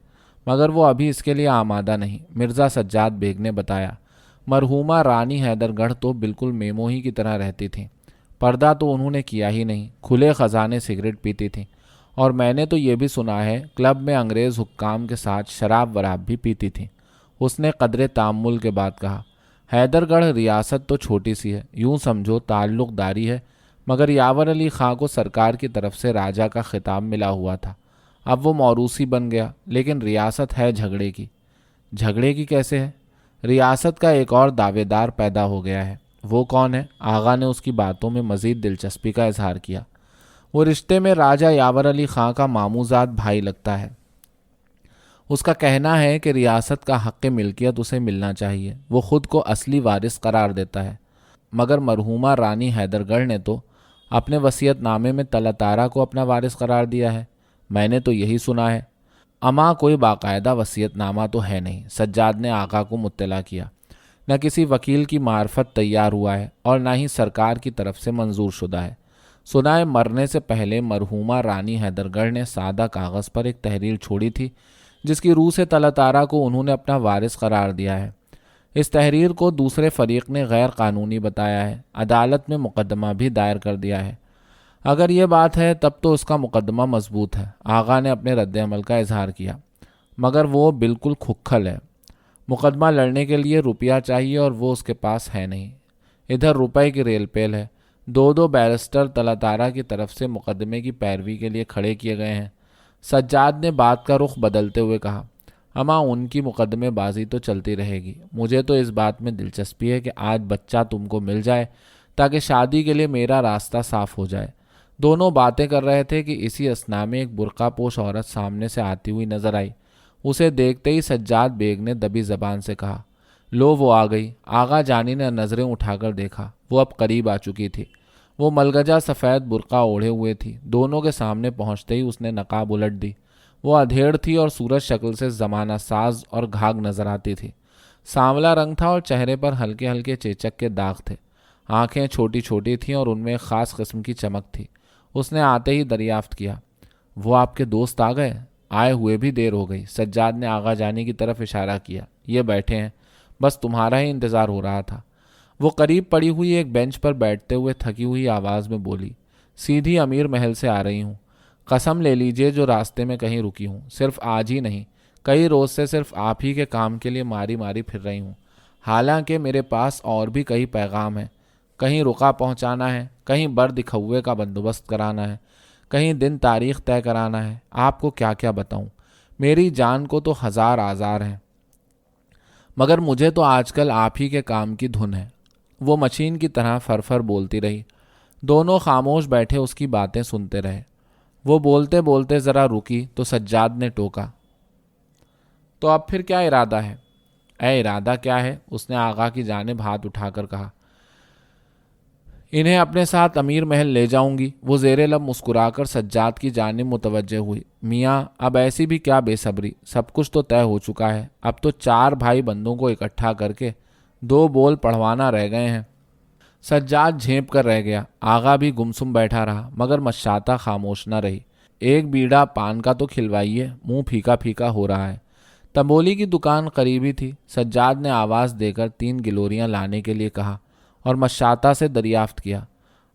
مگر وہ ابھی اس کے لیے آمادہ نہیں۔ مرزا سجاد بیگ نے بتایا، مرحومہ رانی حیدر گڑھ تو بالکل میموں ہی کی طرح رہتی تھیں، پردہ تو انہوں نے کیا ہی نہیں، کھلے خزانے سگریٹ پیتی تھیں، اور میں نے تو یہ بھی سنا ہے کلب میں انگریز حکام کے ساتھ شراب وراب بھی پیتی تھیں۔ اس نے قدرے تامل کے بعد کہا، حیدر گڑھ ریاست تو چھوٹی سی ہے، یوں سمجھو تعلق داری ہے، مگر یاور علی خاں کو سرکار کی طرف سے راجہ کا خطاب ملا ہوا تھا، اب وہ موروثی بن گیا، لیکن ریاست ہے جھگڑے کی۔ جھگڑے کی کیسے ہے؟ ریاست کا ایک اور دعوے دار پیدا ہو گیا ہے۔ وہ کون ہے؟ آغا نے اس کی باتوں میں مزید دلچسپی کا اظہار کیا۔ وہ رشتے میں راجہ یاور علی خاں کا ماموزاد بھائی لگتا ہے۔ اس کا کہنا ہے کہ ریاست کا حق ملکیت اسے ملنا چاہیے، وہ خود کو اصلی وارث قرار دیتا ہے، مگر مرحومہ رانی حیدر گڑھ نے تو اپنے وصیت نامے میں طلعت آرا کو اپنا وارث قرار دیا ہے۔ میں نے تو یہی سنا ہے۔ اما کوئی باقاعدہ وصیت نامہ تو ہے نہیں، سجاد نے آقا کو مطلع کیا۔ نہ کسی وکیل کی معرفت تیار ہوا ہے اور نہ ہی سرکار کی طرف سے منظور شدہ ہے۔ سنا ہے مرنے سے پہلے مرحومہ رانی حیدر گڑھ نے سادہ کاغذ پر ایک تحریر چھوڑی تھی، جس کی روح سے طلعت طارہ کو انہوں نے اپنا وارث قرار دیا ہے۔ اس تحریر کو دوسرے فریق نے غیر قانونی بتایا ہے، عدالت میں مقدمہ بھی دائر کر دیا ہے۔ اگر یہ بات ہے تب تو اس کا مقدمہ مضبوط ہے، آغا نے اپنے رد عمل کا اظہار کیا، مگر وہ بالکل کھکھل ہے۔ مقدمہ لڑنے کے لیے روپیہ چاہیے اور وہ اس کے پاس ہے نہیں۔ ادھر روپے کی ریل پیل ہے، دو بیرسٹر طلعت طارہ کی طرف سے مقدمے کی پیروی کے لیے کھڑے کیے گئے ہیں۔ سجاد نے بات کا رخ بدلتے ہوئے کہا، اما ان کی مقدمے بازی تو چلتی رہے گی، مجھے تو اس بات میں دلچسپی ہے کہ آج بچہ تم کو مل جائے تاکہ شادی کے لیے میرا راستہ صاف ہو جائے۔ دونوں باتیں کر رہے تھے کہ اسی اثنا میں ایک برقع پوش عورت سامنے سے آتی ہوئی نظر آئی۔ اسے دیکھتے ہی سجاد بیگ نے دبی زبان سے کہا، لو وہ آ گئی۔ آغا جانی نے نظریں اٹھا کر دیکھا، وہ اب قریب آ چکی تھی۔ وہ ملگجہ سفید برقع اوڑھے ہوئے تھی۔ دونوں کے سامنے پہنچتے ہی اس نے نقاب الٹ دی۔ وہ ادھیڑ تھی اور صورت شکل سے زمانہ ساز اور گھاگ نظر آتی تھی۔ سانولا رنگ تھا اور چہرے پر ہلکے ہلکے چیچک کے داغ تھے۔ آنکھیں چھوٹی چھوٹی تھیں اور ان میں ایک خاص قسم کی چمک تھی۔ اس نے آتے ہی دریافت کیا، وہ آپ کے دوست آ گئے؟ آئے ہوئے بھی دیر ہو گئی۔ سجاد نے آغا جانی کی طرف اشارہ کیا، یہ بیٹھے ہیں، بس تمہارا ہی انتظار ہو رہا تھا۔ وہ قریب پڑی ہوئی ایک بینچ پر بیٹھتے ہوئے تھکی ہوئی آواز میں بولی، سیدھی امیر محل سے آ رہی ہوں۔ قسم لے لیجئے جو راستے میں کہیں رکی ہوں، صرف آج ہی نہیں، کئی روز سے صرف آپ ہی کے کام کے لیے ماری ماری پھر رہی ہوں۔ حالانکہ میرے پاس اور بھی کئی پیغام ہیں، کہیں رقعہ پہنچانا ہے، کہیں برد کھوے کا بندوبست کرانا ہے، کہیں دن تاریخ طے کرانا ہے۔ آپ کو کیا کیا بتاؤں، میری جان کو تو ہزار آزار ہیں، مگر مجھے تو آج کل آپ ہی کے کام کی دھن ہے۔ وہ مشین کی طرح فرفر بولتی رہی۔ دونوں خاموش بیٹھے اس کی باتیں سنتے رہے۔ وہ بولتے بولتے ذرا رکی تو سجاد نے ٹوکا، تو اب پھر کیا ارادہ ہے؟ اے ارادہ کیا ہے؟ اس نے آغا کی جانب ہاتھ اٹھا کر کہا، انہیں اپنے ساتھ امیر محل لے جاؤں گی۔ وہ زیر لب مسکرا کر سجاد کی جانب متوجہ ہوئی، میاں اب ایسی بھی کیا بے صبری، سب کچھ تو طے ہو چکا ہے، اب تو 4 بھائی بندوں کو اکٹھا کر کے 2 بول پڑھوانا رہ گئے ہیں۔ سجاد جھینپ کر رہ گیا۔ آغا بھی گمسم بیٹھا رہا، مگر مشاطہ خاموش نہ رہی۔ ایک بیڑا پان کا تو کھلوائیے، منہ پھیکا پھیکا ہو رہا ہے۔ تنبولی کی دکان قریبی تھی۔ سجاد نے آواز دے کر 3 گلوریاں لانے کے لیے کہا اور مشاطہ سے دریافت کیا،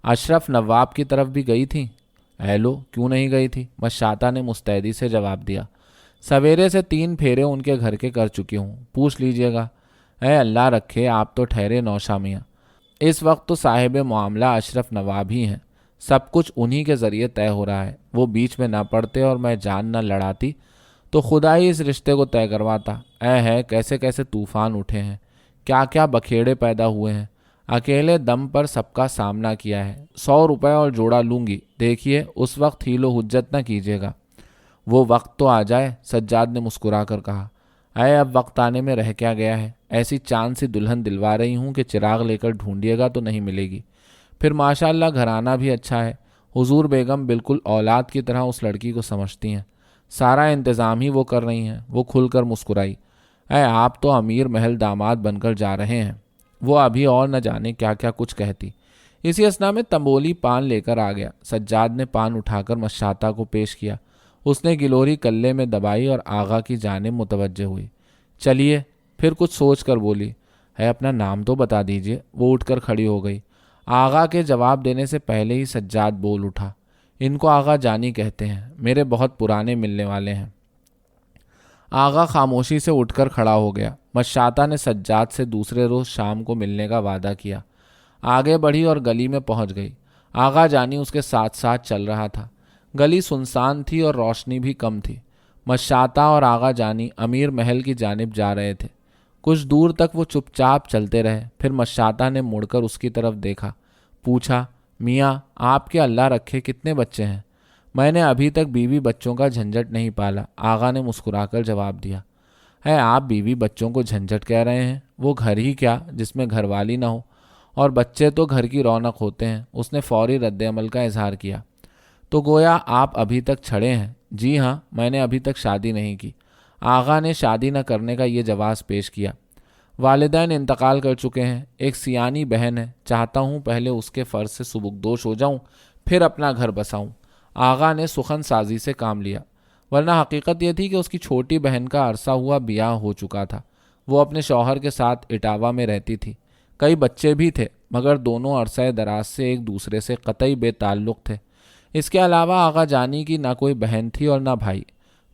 اشرف نواب کی طرف بھی گئی تھی؟ لو کیوں نہیں گئی تھی؟ مشاطہ نے مستعدی سے جواب دیا، سویرے سے 3 پھیرے ان کے گھر کے کر چکی ہوں، پوچھ لیجئے گا۔ اے اللہ رکھے، آپ تو ٹھہرے نوشا میاں، اس وقت تو صاحب معاملہ اشرف نواب ہی ہیں، سب کچھ انہی کے ذریعے طے ہو رہا ہے۔ وہ بیچ میں نہ پڑتے اور میں جان نہ لڑاتی تو خدا ہی اس رشتے کو طے کرواتا۔ ہے کیسے کیسے طوفان اٹھے ہیں، کیا کیا بکھیڑے پیدا ہوئے ہیں، اکیلے دم پر سب کا سامنا کیا ہے۔ 100 روپے اور جوڑا لوں گی، دیکھیے اس وقت ہیل و حجت نہ کیجیے گا۔ وہ وقت تو آ جائے، سجاد نے مسکرا کر کہا، اب وقت آنے میں رہ کیا گیا ہے، ایسی چاند سی دلہن دلوا رہی ہوں کہ چراغ لے کر ڈھونڈیے گا تو نہیں ملے گی۔ پھر ماشاءاللہ گھرانہ بھی اچھا ہے، حضور بیگم بالکل اولاد کی طرح اس لڑکی کو سمجھتی ہیں، سارا انتظام ہی وہ کر رہی ہیں۔ وہ کھل کر مسکرائی، آپ تو امیر محل داماد بن کر جا رہے ہیں۔ وہ ابھی اور نہ جانے کیا کیا کچھ کہتی۔ اسی اثنا میں تنبولی پان لے کر آ گیا۔ سجاد نے پان اٹھا کر مشاطہ کو پیش کیا۔ اس نے گلوری کلے میں دبائی اور آغا کی جانب متوجہ ہوئی۔ چلیے، پھر کچھ سوچ کر بولی، اپنا نام تو بتا دیجئے۔ وہ اٹھ کر کھڑی ہو گئی۔ آغا کے جواب دینے سے پہلے ہی سجاد بول اٹھا، ان کو آغا جانی کہتے ہیں، میرے بہت پرانے ملنے والے ہیں۔ آغا خاموشی سے اٹھ کر کھڑا ہو گیا۔ مشاطہ نے سجاد سے دوسرے روز شام کو ملنے کا وعدہ کیا۔ آگے بڑھی اور گلی میں پہنچ گئی۔ آغا جانی اس کے ساتھ ساتھ چل رہا تھا۔ گلی سنسان تھی اور روشنی بھی کم تھی۔ مشاطہ اور آغا جانی امیر محل کی جانب جا رہے تھے۔ کچھ دور تک وہ چپ چاپ چلتے رہے، پھر مشاطہ نے مڑ کر اس کی طرف دیکھا، پوچھا، میاں آپ کے اللہ رکھے کتنے بچے ہیں؟ میں نے ابھی تک بیوی بچوں کا جھنجٹ نہیں پالا۔ آغا نے مسکرا کر جواب دیا، آپ بیوی بچوں کو جھنجٹ کہہ رہے ہیں؟ وہ گھر ہی کیا جس میں گھر والی نہ ہو، اور بچے تو گھر کی رونق ہوتے ہیں۔ اس نے فوری رد عمل کا اظہار کیا، تو گویا آپ ابھی تک چھڑے ہیں، جی ہاں، میں نے ابھی تک شادی نہیں کی۔ آغا نے شادی نہ کرنے کا یہ جواز پیش کیا۔ والدین انتقال کر چکے ہیں، ایک سیانی بہن ہے، چاہتا ہوں پہلے اس کے فرض سے سبکدوش ہو جاؤں، پھر اپنا گھر بساؤں۔ آغا نے سخن سازی سے کام لیا، ورنہ حقیقت یہ تھی کہ اس کی چھوٹی بہن کا عرصہ ہوا بیاہ ہو چکا تھا۔ وہ اپنے شوہر کے ساتھ اٹاوا میں رہتی تھی، کئی بچے بھی تھے، مگر دونوں عرصہ دراز سے ایک دوسرے سے قطعی بے تعلق تھے۔ اس کے علاوہ آغا جانی کی نہ کوئی بہن تھی اور نہ بھائی۔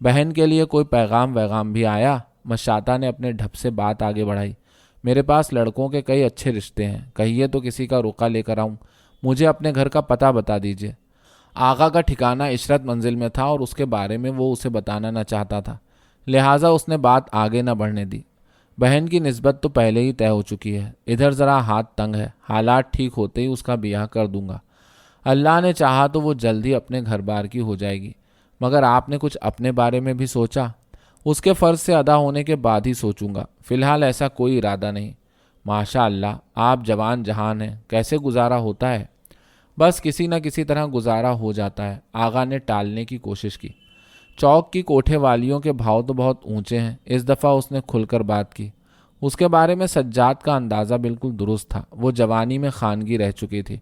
بہن کے لیے کوئی پیغام بھی آیا؟ مشاطہ نے اپنے ڈھب سے بات آگے بڑھائی۔ میرے پاس لڑکوں کے کئی اچھے رشتے ہیں، کہیے تو کسی کا رقعہ لے کر آؤں؟ مجھے اپنے گھر کا پتہ بتا دیجیے۔ آغا کا ٹھکانہ عشرت منزل میں تھا اور اس کے بارے میں وہ اسے بتانا نہ چاہتا تھا، لہٰذا اس نے بات آگے نہ بڑھنے دی۔ بہن کی نسبت تو پہلے ہی طے ہو چکی ہے، ادھر ذرا ہاتھ تنگ ہے، حالات ٹھیک ہوتے ہی اس کا بیاہ کر دوں گا۔ اللہ نے چاہا تو وہ جلدی اپنے گھر بار کی ہو جائے گی، مگر آپ نے کچھ اپنے بارے میں بھی سوچا؟ اس کے فرض سے ادا ہونے کے بعد ہی سوچوں گا، فی الحال ایسا کوئی ارادہ نہیں۔ ماشاء اللہ، آپ جوان جہان ہیں، کیسے گزارا ہوتا ہے؟ بس کسی نہ کسی طرح گزارا ہو جاتا ہے۔ آغا نے ٹالنے کی کوشش کی۔ چوک کی کوٹھے والیوں کے بھاؤ تو بہت اونچے ہیں، اس دفعہ اس نے کھل کر بات کی۔ اس کے بارے میں سجاد کا اندازہ بالکل درست تھا، وہ جوانی میں خانگی رہ چکی تھی۔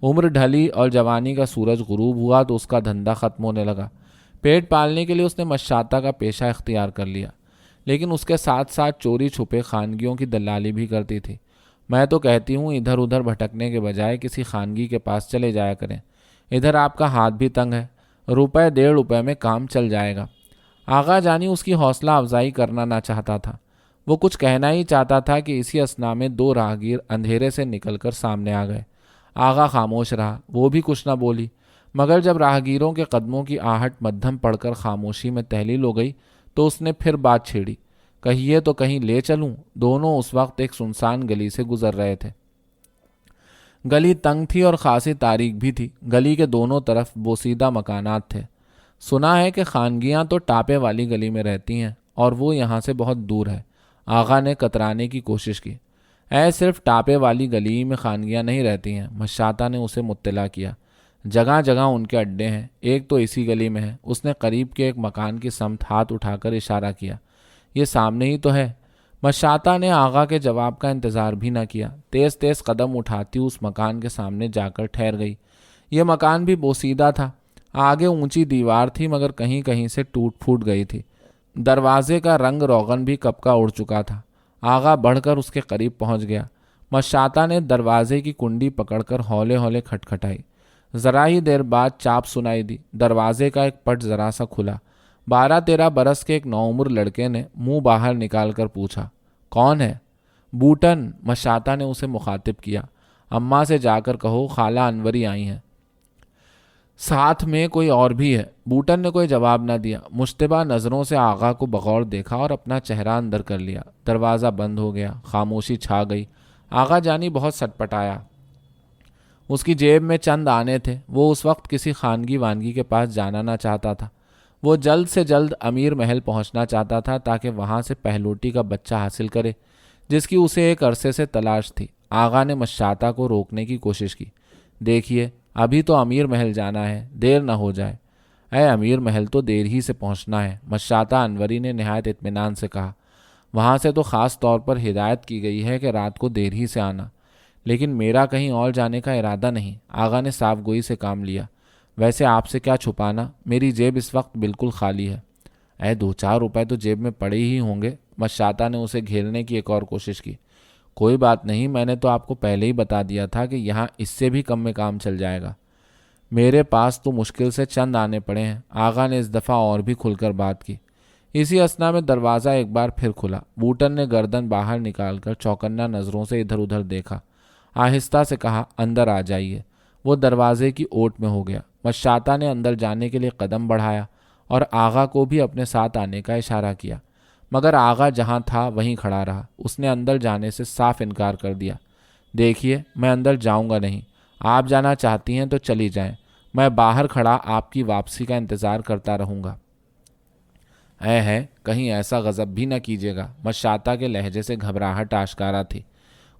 عمر ڈھلی اور جوانی کا سورج غروب ہوا تو اس کا دھندا ختم ہونے لگا۔ پیٹ پالنے کے لیے اس نے مشاطہ کا پیشہ اختیار کر لیا، لیکن اس کے ساتھ ساتھ چوری چھپے خانگیوں کی دلالی بھی کرتی تھی۔ میں تو کہتی ہوں ادھر ادھر بھٹکنے کے بجائے کسی خانگی کے پاس چلے جایا کریں، ادھر آپ کا ہاتھ بھی تنگ ہے، روپے 1.5 میں کام چل جائے گا۔ آغا جانی اس کی حوصلہ افزائی کرنا نہ چاہتا تھا، وہ کچھ کہنا ہی چاہتا تھا کہ اسی اثنا میں 2 راہگیر اندھیرے سے نکل کر سامنے آ گئے۔ آغا خاموش رہا، وہ بھی کچھ نہ بولی، مگر جب راہگیروں کے قدموں کی آہٹ مدھم پڑ کر خاموشی میں تحلیل ہو گئی تو اس نے پھر بات چھیڑی۔ کہیے تو کہیں لے چلوں؟ دونوں اس وقت ایک سنسان گلی سے گزر رہے تھے۔ گلی تنگ تھی اور خاصی تاریک بھی تھی، گلی کے دونوں طرف بوسیدہ مکانات تھے۔ سنا ہے کہ خانگیاں تو ٹاپے والی گلی میں رہتی ہیں اور وہ یہاں سے بہت دور ہے۔ آغا نے کترانے کی کوشش کی۔ صرف ٹاپے والی گلی میں خانگیاں نہیں رہتی ہیں، مشاطہ نے اسے مطلع کیا۔ جگہ جگہ ان کے اڈے ہیں، ایک تو اسی گلی میں ہے۔ اس نے قریب کے ایک مکان کی سمت ہاتھ اٹھا کر اشارہ کیا۔ یہ سامنے ہی تو ہے۔ مشاطہ نے آغا کے جواب کا انتظار بھی نہ کیا، تیز تیز قدم اٹھاتی اس مکان کے سامنے جا کر ٹھہر گئی۔ یہ مکان بھی بوسیدہ تھا، آگے اونچی دیوار تھی مگر کہیں کہیں سے ٹوٹ پھوٹ گئی تھی۔ دروازے کا رنگ روغن بھی کب کا اڑ چکا تھا۔ آغا بڑھ کر اس کے قریب پہنچ گیا۔ مشاطہ نے دروازے کی کنڈی پکڑ کر ہولے ہولے کھٹکھٹائی۔ ذرا ہی دیر بعد چاپ سنائی دی، دروازے کا ایک پٹ ذرا سا کھلا۔ 12-13 برس کے ایک نوعمر لڑکے نے منہ باہر نکال کر پوچھا، کون ہے؟ بوٹن، مشاطہ نے اسے مخاطب کیا۔ اماں سے جا کر کہو خالہ انوری آئی ہیں، ساتھ میں کوئی اور بھی ہے۔ بوٹن نے کوئی جواب نہ دیا، مشتبہ نظروں سے آغا کو بغور دیکھا اور اپنا چہرہ اندر کر لیا۔ دروازہ بند ہو گیا، خاموشی چھا گئی۔ آغا جانی بہت سٹپٹایا۔ اس کی جیب میں چند آنے تھے، وہ اس وقت کسی خانگی وانگی کے پاس جانا نہ چاہتا تھا۔ وہ جلد سے جلد امیر محل پہنچنا چاہتا تھا تاکہ وہاں سے پہلوٹی کا بچہ حاصل کرے جس کی اسے ایک عرصے سے تلاش تھی۔ آغا نے مشاطہ کو روکنے کی کوشش کی۔ دیکھیے، ابھی تو امیر محل جانا ہے، دیر نہ ہو جائے۔ اے امیر محل تو دیر ہی سے پہنچنا ہے، مشاطہ انوری نے نہایت اطمینان سے کہا۔ وہاں سے تو خاص طور پر ہدایت کی گئی ہے کہ رات کو دیر ہی سے آنا، لیکن میرا کہیں اور جانے کا ارادہ نہیں۔ آغا نے صاف گوئی سے کام لیا۔ ویسے آپ سے کیا چھپانا، میری جیب اس وقت بالکل خالی ہے۔ 2-4 روپے تو جیب میں پڑے ہی ہوں گے۔ مشاطہ نے اسے گھیرنے کی ایک اور کوشش کی۔ کوئی بات نہیں، میں نے تو آپ کو پہلے ہی بتا دیا تھا کہ یہاں اس سے بھی کم میں کام چل جائے گا۔ میرے پاس تو مشکل سے چند آنے پڑے ہیں۔ آغا نے اس دفعہ اور بھی کھل کر بات کی۔ اسی اثنا میں دروازہ ایک بار پھر کھلا۔ بوٹن نے گردن باہر نکال کر چوکنا نظروں سے ادھر ادھر دیکھا، آہستہ سے کہا، اندر آ جائیے۔ وہ دروازے کی اوٹ میں ہو گیا۔ مشاطہ نے اندر جانے کے لیے قدم بڑھایا اور آغا کو بھی اپنے ساتھ آنے کا اشارہ کیا، مگر آغا جہاں تھا وہیں کھڑا رہا۔ اس نے اندر جانے سے صاف انکار کر دیا۔ دیکھیے، میں اندر جاؤں گا نہیں، آپ جانا چاہتی ہیں تو چلی جائیں، میں باہر کھڑا آپ کی واپسی کا انتظار کرتا رہوں گا۔ کہیں ایسا غضب بھی نہ کیجیے گا۔ مشاطہ کے لہجے سے گھبراہٹ آشکارا تھی۔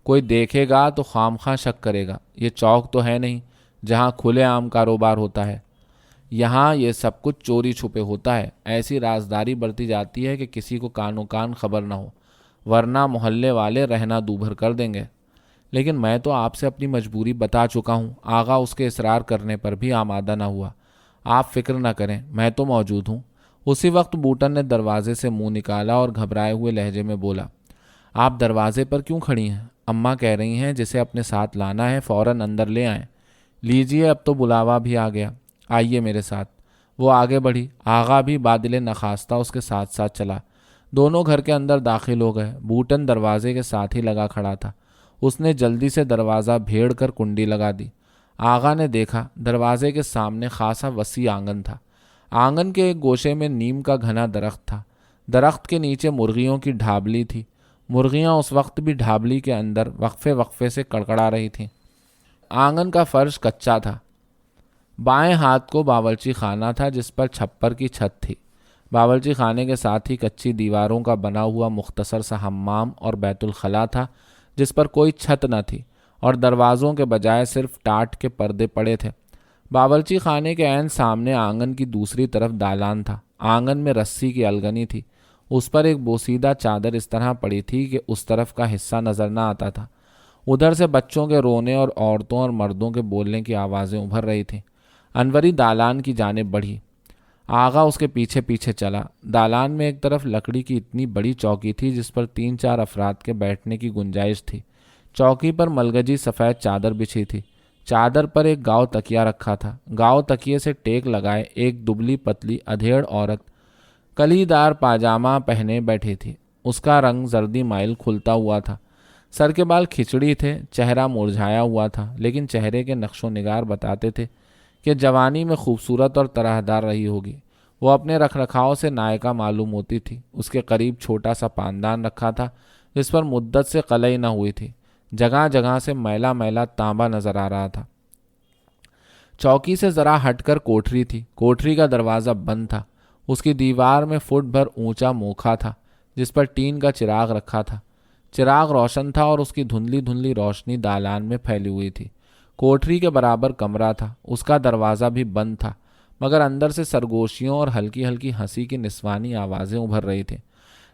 کوئی دیکھے گا تو خام خواہ شک کرے گا، یہ چوک تو ہے نہیں جہاں کھلے عام کاروبار ہوتا ہے۔ یہاں یہ سب کچھ چوری چھپے ہوتا ہے، ایسی رازداری برتی جاتی ہے کہ کسی کو کانو کان خبر نہ ہو، ورنہ محلے والے رہنا دوبھر کر دیں گے۔ لیکن میں تو آپ سے اپنی مجبوری بتا چکا ہوں۔ آغا اس کے اصرار کرنے پر بھی آمادہ نہ ہوا۔ آپ فکر نہ کریں، میں تو موجود ہوں۔ اسی وقت بوٹن نے دروازے سے منہ نکالا اور گھبرائے ہوئے لہجے میں بولا، آپ دروازے پر کیوں کھڑی ہیں؟ اماں کہہ رہی ہیں جسے اپنے ساتھ لانا ہے فوراً اندر لے آئیں۔ لیجیے، اب تو بلاوا بھی آ گیا، آئیے میرے ساتھ۔ وہ آگے بڑھی، آغا بھی بادل نخواستہ اس کے ساتھ ساتھ چلا۔ دونوں گھر کے اندر داخل ہو گئے۔ بوٹن دروازے کے ساتھ ہی لگا کھڑا تھا۔ اس نے جلدی سے دروازہ بھیڑ کر کنڈی لگا دی۔ آغا نے دیکھا دروازے کے سامنے خاصا وسیع آنگن تھا۔ آنگن کے ایک گوشے میں نیم کا گھنا درخت تھا۔ درخت کے نیچے مرغیوں کی ڈھابلی تھی۔ مرغیاں اس وقت بھی ڈھابلی کے اندر وقفے وقفے سے کڑکڑا رہی تھیں۔ آنگن کا فرش کچا تھا۔ بائیں ہاتھ کو باورچی خانہ تھا جس پر چھپر کی چھت تھی۔ باورچی خانے کے ساتھ ہی کچی دیواروں کا بنا ہوا مختصر سا حمام اور بیت الخلا تھا جس پر کوئی چھت نہ تھی اور دروازوں کے بجائے صرف ٹاٹ کے پردے پڑے تھے۔ باورچی خانے کے عین سامنے آنگن کی دوسری طرف دالان تھا۔ آنگن میں رسی کی الگنی تھی۔ اس پر ایک بوسیدہ چادر اس طرح پڑی تھی کہ اس طرف کا حصہ نظر نہ آتا تھا۔ ادھر سے بچوں کے رونے اور عورتوں اور مردوں کے بولنے کی آوازیں ابھر رہی تھیں۔ انوری دالان کی جانب بڑھی۔ آغا اس کے پیچھے پیچھے چلا۔ دالان میں ایک طرف لکڑی کی اتنی بڑی چوکی تھی جس پر 3-4 افراد کے بیٹھنے کی گنجائش تھی۔ چوکی پر ملگجی سفید چادر بچھی تھی۔ چادر پر ایک گاؤ تکیہ رکھا تھا۔ گاؤ تکیے سے ٹیک لگائے ایک دبلی پتلی ادھیڑ عورت کلی دار پاجامہ پہنے بیٹھی تھی۔ اس کا رنگ زردی مائل کھلتا ہوا تھا۔ سر کے بال کھچڑی تھے، چہرہ مرجھایا ہوا تھا، لیکن چہرے کے نقش و نگار بتاتے تھے کہ جوانی میں خوبصورت اور طرحدار رہی ہوگی۔ وہ اپنے رکھ رکھاؤ سے نائکا معلوم ہوتی تھی۔ اس کے قریب چھوٹا سا پاندان رکھا تھا جس پر مدت سے قلعی نہ ہوئی تھی۔ جگہ جگہ سے میلا میلا تانبا نظر آ رہا تھا۔ چوکی سے ذرا ہٹ کر کوٹری تھی۔ کوٹری کا دروازہ بند تھا۔ اس کی دیوار میں فٹ بھر اونچا موکھا تھا جس پر ٹین کا چراغ رکھا تھا۔ چراغ روشن تھا اور اس کی دھندلی دھندلی روشنی دالان میں پھیلی ہوئی تھی۔ کوٹری کے برابر کمرہ تھا۔ اس کا دروازہ بھی بند تھا، مگر اندر سے سرگوشیوں اور ہلکی ہلکی ہنسی کی نسوانی آوازیں ابھر رہی تھیں۔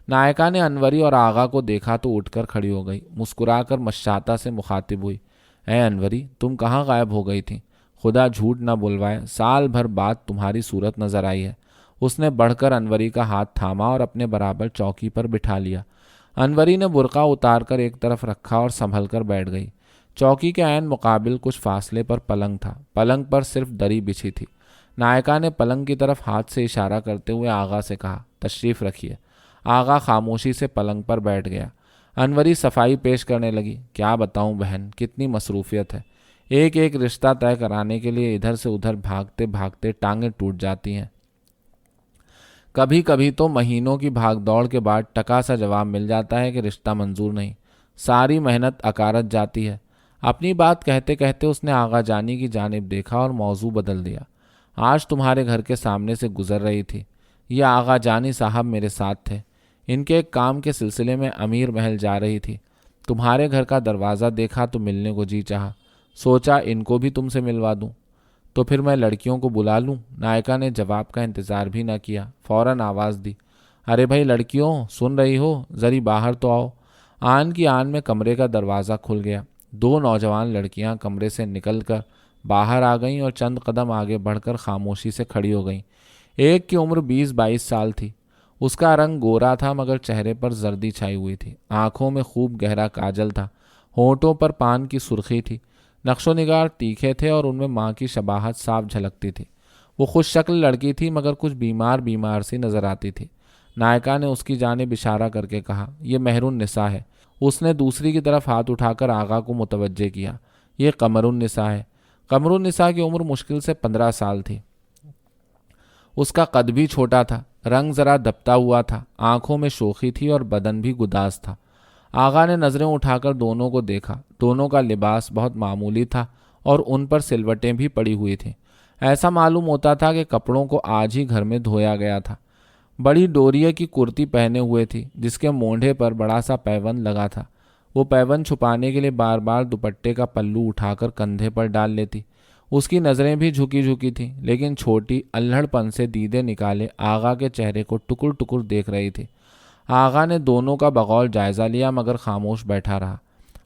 نائکا نے انوری اور آغا کو دیکھا تو اٹھ کر کھڑی ہو گئی۔ مسکرا کر مشاطہ سے مخاطب ہوئی، اے انوری، تم کہاں غائب ہو گئی تھی؟ خدا جھوٹ نہ بلوائے، سال بھر بعد تمہاری صورت نظر آئی ہے۔ اس نے بڑھ کر انوری کا ہاتھ تھاما اور اپنے برابر چوکی پر بٹھا لیا۔ انوری نے برقع اتار کر ایک طرف رکھا اور سنبھل کر بیٹھ گئی۔ چوکی کے عین مقابل کچھ فاصلے پر پلنگ تھا۔ پلنگ پر صرف دری بچھی تھی۔ نائکا نے پلنگ کی طرف ہاتھ سے اشارہ کرتے ہوئے آغا سے کہا، تشریف رکھیے۔ آغا خاموشی سے پلنگ پر بیٹھ گیا۔ انوری صفائی پیش کرنے لگی، کیا بتاؤں بہن، کتنی مصروفیت ہے۔ ایک ایک رشتہ طے کرانے کے لیے ادھر سے ادھر بھاگتے بھاگتے ٹانگیں ٹوٹ جاتی ہیں۔ کبھی کبھی تو مہینوں کی بھاگ دوڑ کے بعد ٹکا سا جواب مل جاتا ہے کہ رشتہ منظور نہیں۔ ساری محنت اکارت جاتی ہے۔ اپنی بات کہتے کہتے اس نے آغا جانی کی جانب دیکھا اور موضوع بدل دیا۔ آج تمہارے گھر کے سامنے سے گزر رہی تھی۔ یہ آغا جانی صاحب میرے ساتھ تھے۔ ان کے ایک کام کے سلسلے میں امیر محل جا رہی تھی۔ تمہارے گھر کا دروازہ دیکھا تو ملنے کو جی چاہا۔ سوچا ان کو بھی تم سے ملوا دوں۔ تو پھر میں لڑکیوں کو بلا لوں؟ نائکا نے جواب کا انتظار بھی نہ کیا، فوراً آواز دی، ارے بھائی لڑکیوں، سن رہی ہو؟ ذری باہر تو آؤ۔ آن کی آن میں کمرے کا دروازہ کھل گیا۔ 2 نوجوان لڑکیاں کمرے سے نکل کر باہر آ گئیں اور چند قدم آگے بڑھ کر خاموشی سے کھڑی ہو گئیں۔ ایک کی عمر 20-22 سال تھی۔ اس کا رنگ گورا تھا مگر چہرے پر زردی چھائی ہوئی تھی۔ آنکھوں میں خوب گہرا کاجل تھا۔ ہونٹوں پر پان کی سرخی تھی۔ نقش و نگار تیکھے تھے اور ان میں ماں کی شباہت صاف جھلکتی تھی۔ وہ خوش شکل لڑکی تھی مگر کچھ بیمار بیمار سی نظر آتی تھی۔ نائکا نے اس کی جانب اشارہ کر کے کہا، یہ مہر النساء ہے۔ اس نے دوسری کی طرف ہاتھ اٹھا کر آغا کو متوجہ کیا، یہ قمر النساء ہے۔ قمر النساء کی عمر مشکل سے 15 سال تھی۔ اس کا قد بھی چھوٹا تھا، رنگ ذرا دبتا ہوا تھا، آنکھوں میں شوخی تھی اور بدن بھی گداز تھا۔ آغا نے نظریں اٹھا کر دونوں کو دیکھا۔ دونوں کا لباس بہت معمولی تھا اور ان پر سلوٹیں بھی پڑی ہوئی تھیں۔ ایسا معلوم ہوتا تھا کہ کپڑوں کو آج ہی گھر میں دھویا گیا تھا۔ بڑی ڈوریے کی کرتی پہنے ہوئے تھی جس کے مونڈھے پر بڑا سا پیون لگا تھا۔ وہ پیون چھپانے کے لیے بار بار دوپٹے کا پلو اٹھا کر کندھے پر ڈال لیتی۔ اس کی نظریں بھی جھکی جھکی تھیں، لیکن چھوٹی الہڑ پن سے دیدے نکالے آغا کے چہرے کو ٹکر ٹکر دیکھ رہی تھی۔ آغا نے دونوں کا بغور جائزہ لیا مگر خاموش بیٹھا رہا۔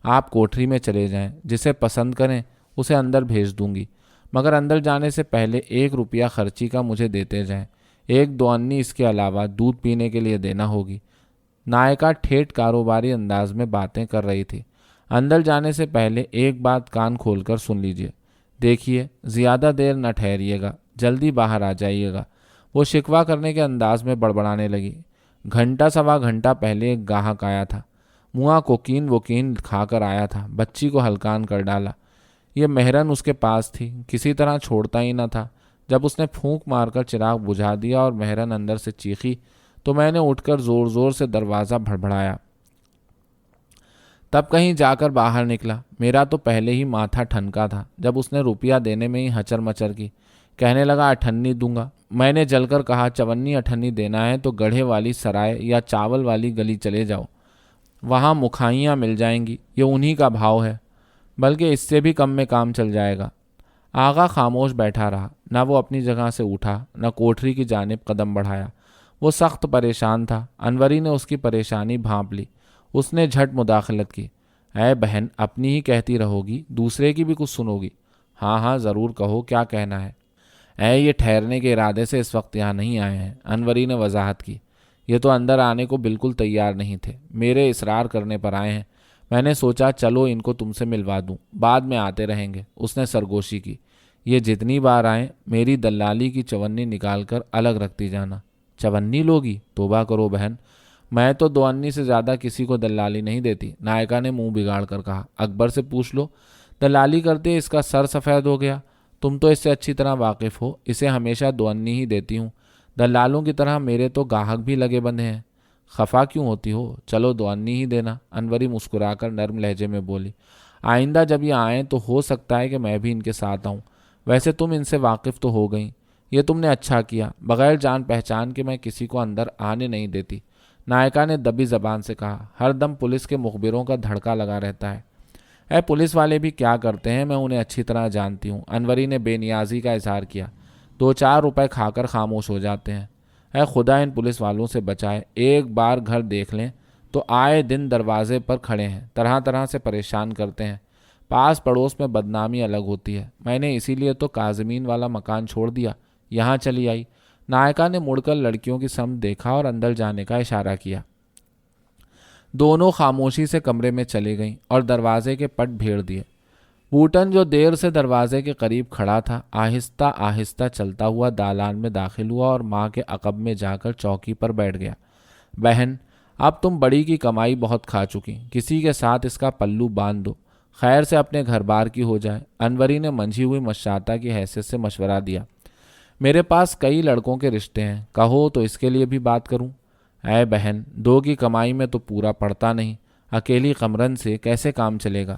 آپ کوٹری میں چلے جائیں، جسے پسند کریں اسے اندر بھیج دوں گی، مگر اندر جانے سے پہلے 1 روپیہ خرچی کا مجھے دیتے جائیں، 1-2 اس کے علاوہ دودھ پینے کے لیے دینا ہوگی۔ نائکا ٹھیٹ کاروباری انداز میں باتیں کر رہی تھی۔ اندر جانے سے پہلے ایک بات کان کھول کر سن لیجئے، دیکھیے زیادہ دیر نہ ٹھہریے گا، جلدی باہر آ جائیے گا۔ وہ شکوہ کرنے کے انداز میں بڑبڑانے لگی۔ گھنٹہ سوا گھنٹہ پہلے ایک گاہک آیا تھا، منہ کوکین ووکین کھا کر آیا تھا، بچی کو ہلکان کر ڈالا۔ یہ مہرن اس کے پاس تھی، کسی طرح چھوڑتا ہی نہ تھا۔ جب اس نے پھونک مار کر چراغ بجھا دیا اور مہرن اندر سے چیخی تو میں نے اٹھ کر زور زور سے دروازہ بھڑبڑایا، تب کہیں جا کر باہر نکلا۔ میرا تو پہلے ہی ماتھا ٹھنکا تھا جب اس نے روپیہ دینے میں ہی ہچر مچر کی۔ کہنے لگا 58 دوں گا۔ میں نے جل کر کہا 54 دینا ہے تو گڑھے والی سرائے یا چاول والی گلی چلے جاؤ، وہاں مکھائیاں مل جائیں گی، یہ انہی کا بھاؤ ہے، بلکہ اس سے بھی کم میں کام چل جائے گا۔ آغا خاموش بیٹھا رہا، نہ وہ اپنی جگہ سے اٹھا نہ کوٹری کی جانب قدم بڑھایا۔ وہ سخت پریشان تھا۔ انوری نے اس کی پریشانی بھانپ لی۔ اس نے جھٹ مداخلت کی، اے بہن، اپنی ہی کہتی رہو گی، دوسرے کی بھی کچھ سنو گی؟ ہاں ہاں ضرور کہو، کیا کہنا ہے؟ یہ ٹھہرنے کے ارادے سے اس وقت یہاں نہیں آئے ہیں، انوری نے وضاحت کی۔ یہ تو اندر آنے کو بالکل تیار نہیں تھے، میرے اصرار کرنے پر آئے ہیں۔ میں نے سوچا چلو ان کو تم سے ملوا دوں، بعد میں آتے رہیں گے۔ اس نے سرگوشی کی، یہ جتنی بار آئیں میری دلالی کی چونی نکال کر الگ رکھتی جانا۔ چونی لوگی؟ توبہ کرو بہن، میں تو 2 سے زیادہ کسی کو دلالی نہیں دیتی۔ نائکا نے منہ بگاڑ کر کہا، اکبر سے پوچھ لو، دلالی کرتے اس کا سر سفید ہو گیا۔ تم تو اس سے اچھی طرح واقف ہو، اسے ہمیشہ 2 ہی دیتی ہوں۔ دلالوں کی طرح میرے تو گاہک بھی لگے بندھے ہیں۔ خفا کیوں ہوتی ہو؟ چلو 2 ہی دینا۔ انوری مسکرا کر نرم لہجے میں بولی، آئندہ جب یہ آئیں تو ہو سکتا ہے کہ میں بھی ان کے ساتھ آؤں۔ ویسے تم ان سے واقف تو ہو گئیں، یہ تم نے اچھا کیا۔ بغیر جان پہچان کے میں کسی کو اندر آنے نہیں دیتی۔ نائکا نے دبی زبان سے کہا، ہر دم پولیس کے مخبروں کا دھڑکا لگا رہتا ہے۔ پولیس والے بھی کیا کرتے ہیں میں انہیں اچھی طرح جانتی ہوں۔ انوری نے بے نیازی کا اظہار کیا، 2-4 روپے کھا کر خاموش ہو جاتے ہیں۔ خدا ان پولیس والوں سے بچائے، ایک بار گھر دیکھ لیں تو آئے دن دروازے پر کھڑے ہیں، طرح طرح سے پریشان کرتے ہیں۔ پاس پڑوس میں بدنامی الگ ہوتی ہے۔ میں نے اسی لیے تو کاظمین والا مکان چھوڑ دیا، یہاں چلی آئی۔ نائکا نے مڑ کر لڑکیوں کی سمت دیکھا اور اندر جانے کا اشارہ کیا۔ دونوں خاموشی سے کمرے میں چلی گئیں اور دروازے کے پٹ بھیڑ دیے۔ بوٹن جو دیر سے دروازے کے قریب کھڑا تھا، آہستہ آہستہ چلتا ہوا دالان میں داخل ہوا اور ماں کے عقب میں جا کر چوکی پر بیٹھ گیا۔ بہن، اب تم بڑی کی کمائی بہت کھا چکی، کسی کے ساتھ اس کا پلو باندھ دو، خیر سے اپنے گھر بار کی ہو جائے۔ انوری نے منجھی ہوئی مشاطہ کی حیثیت سے مشورہ دیا، میرے پاس کئی لڑکوں کے رشتے ہیں، کہو تو اس کے لیے بھی بات کروں۔ اے بہن، 2 کی کمائی میں تو پورا پڑتا نہیں، اکیلی قمرن سے کیسے کام چلے گا؟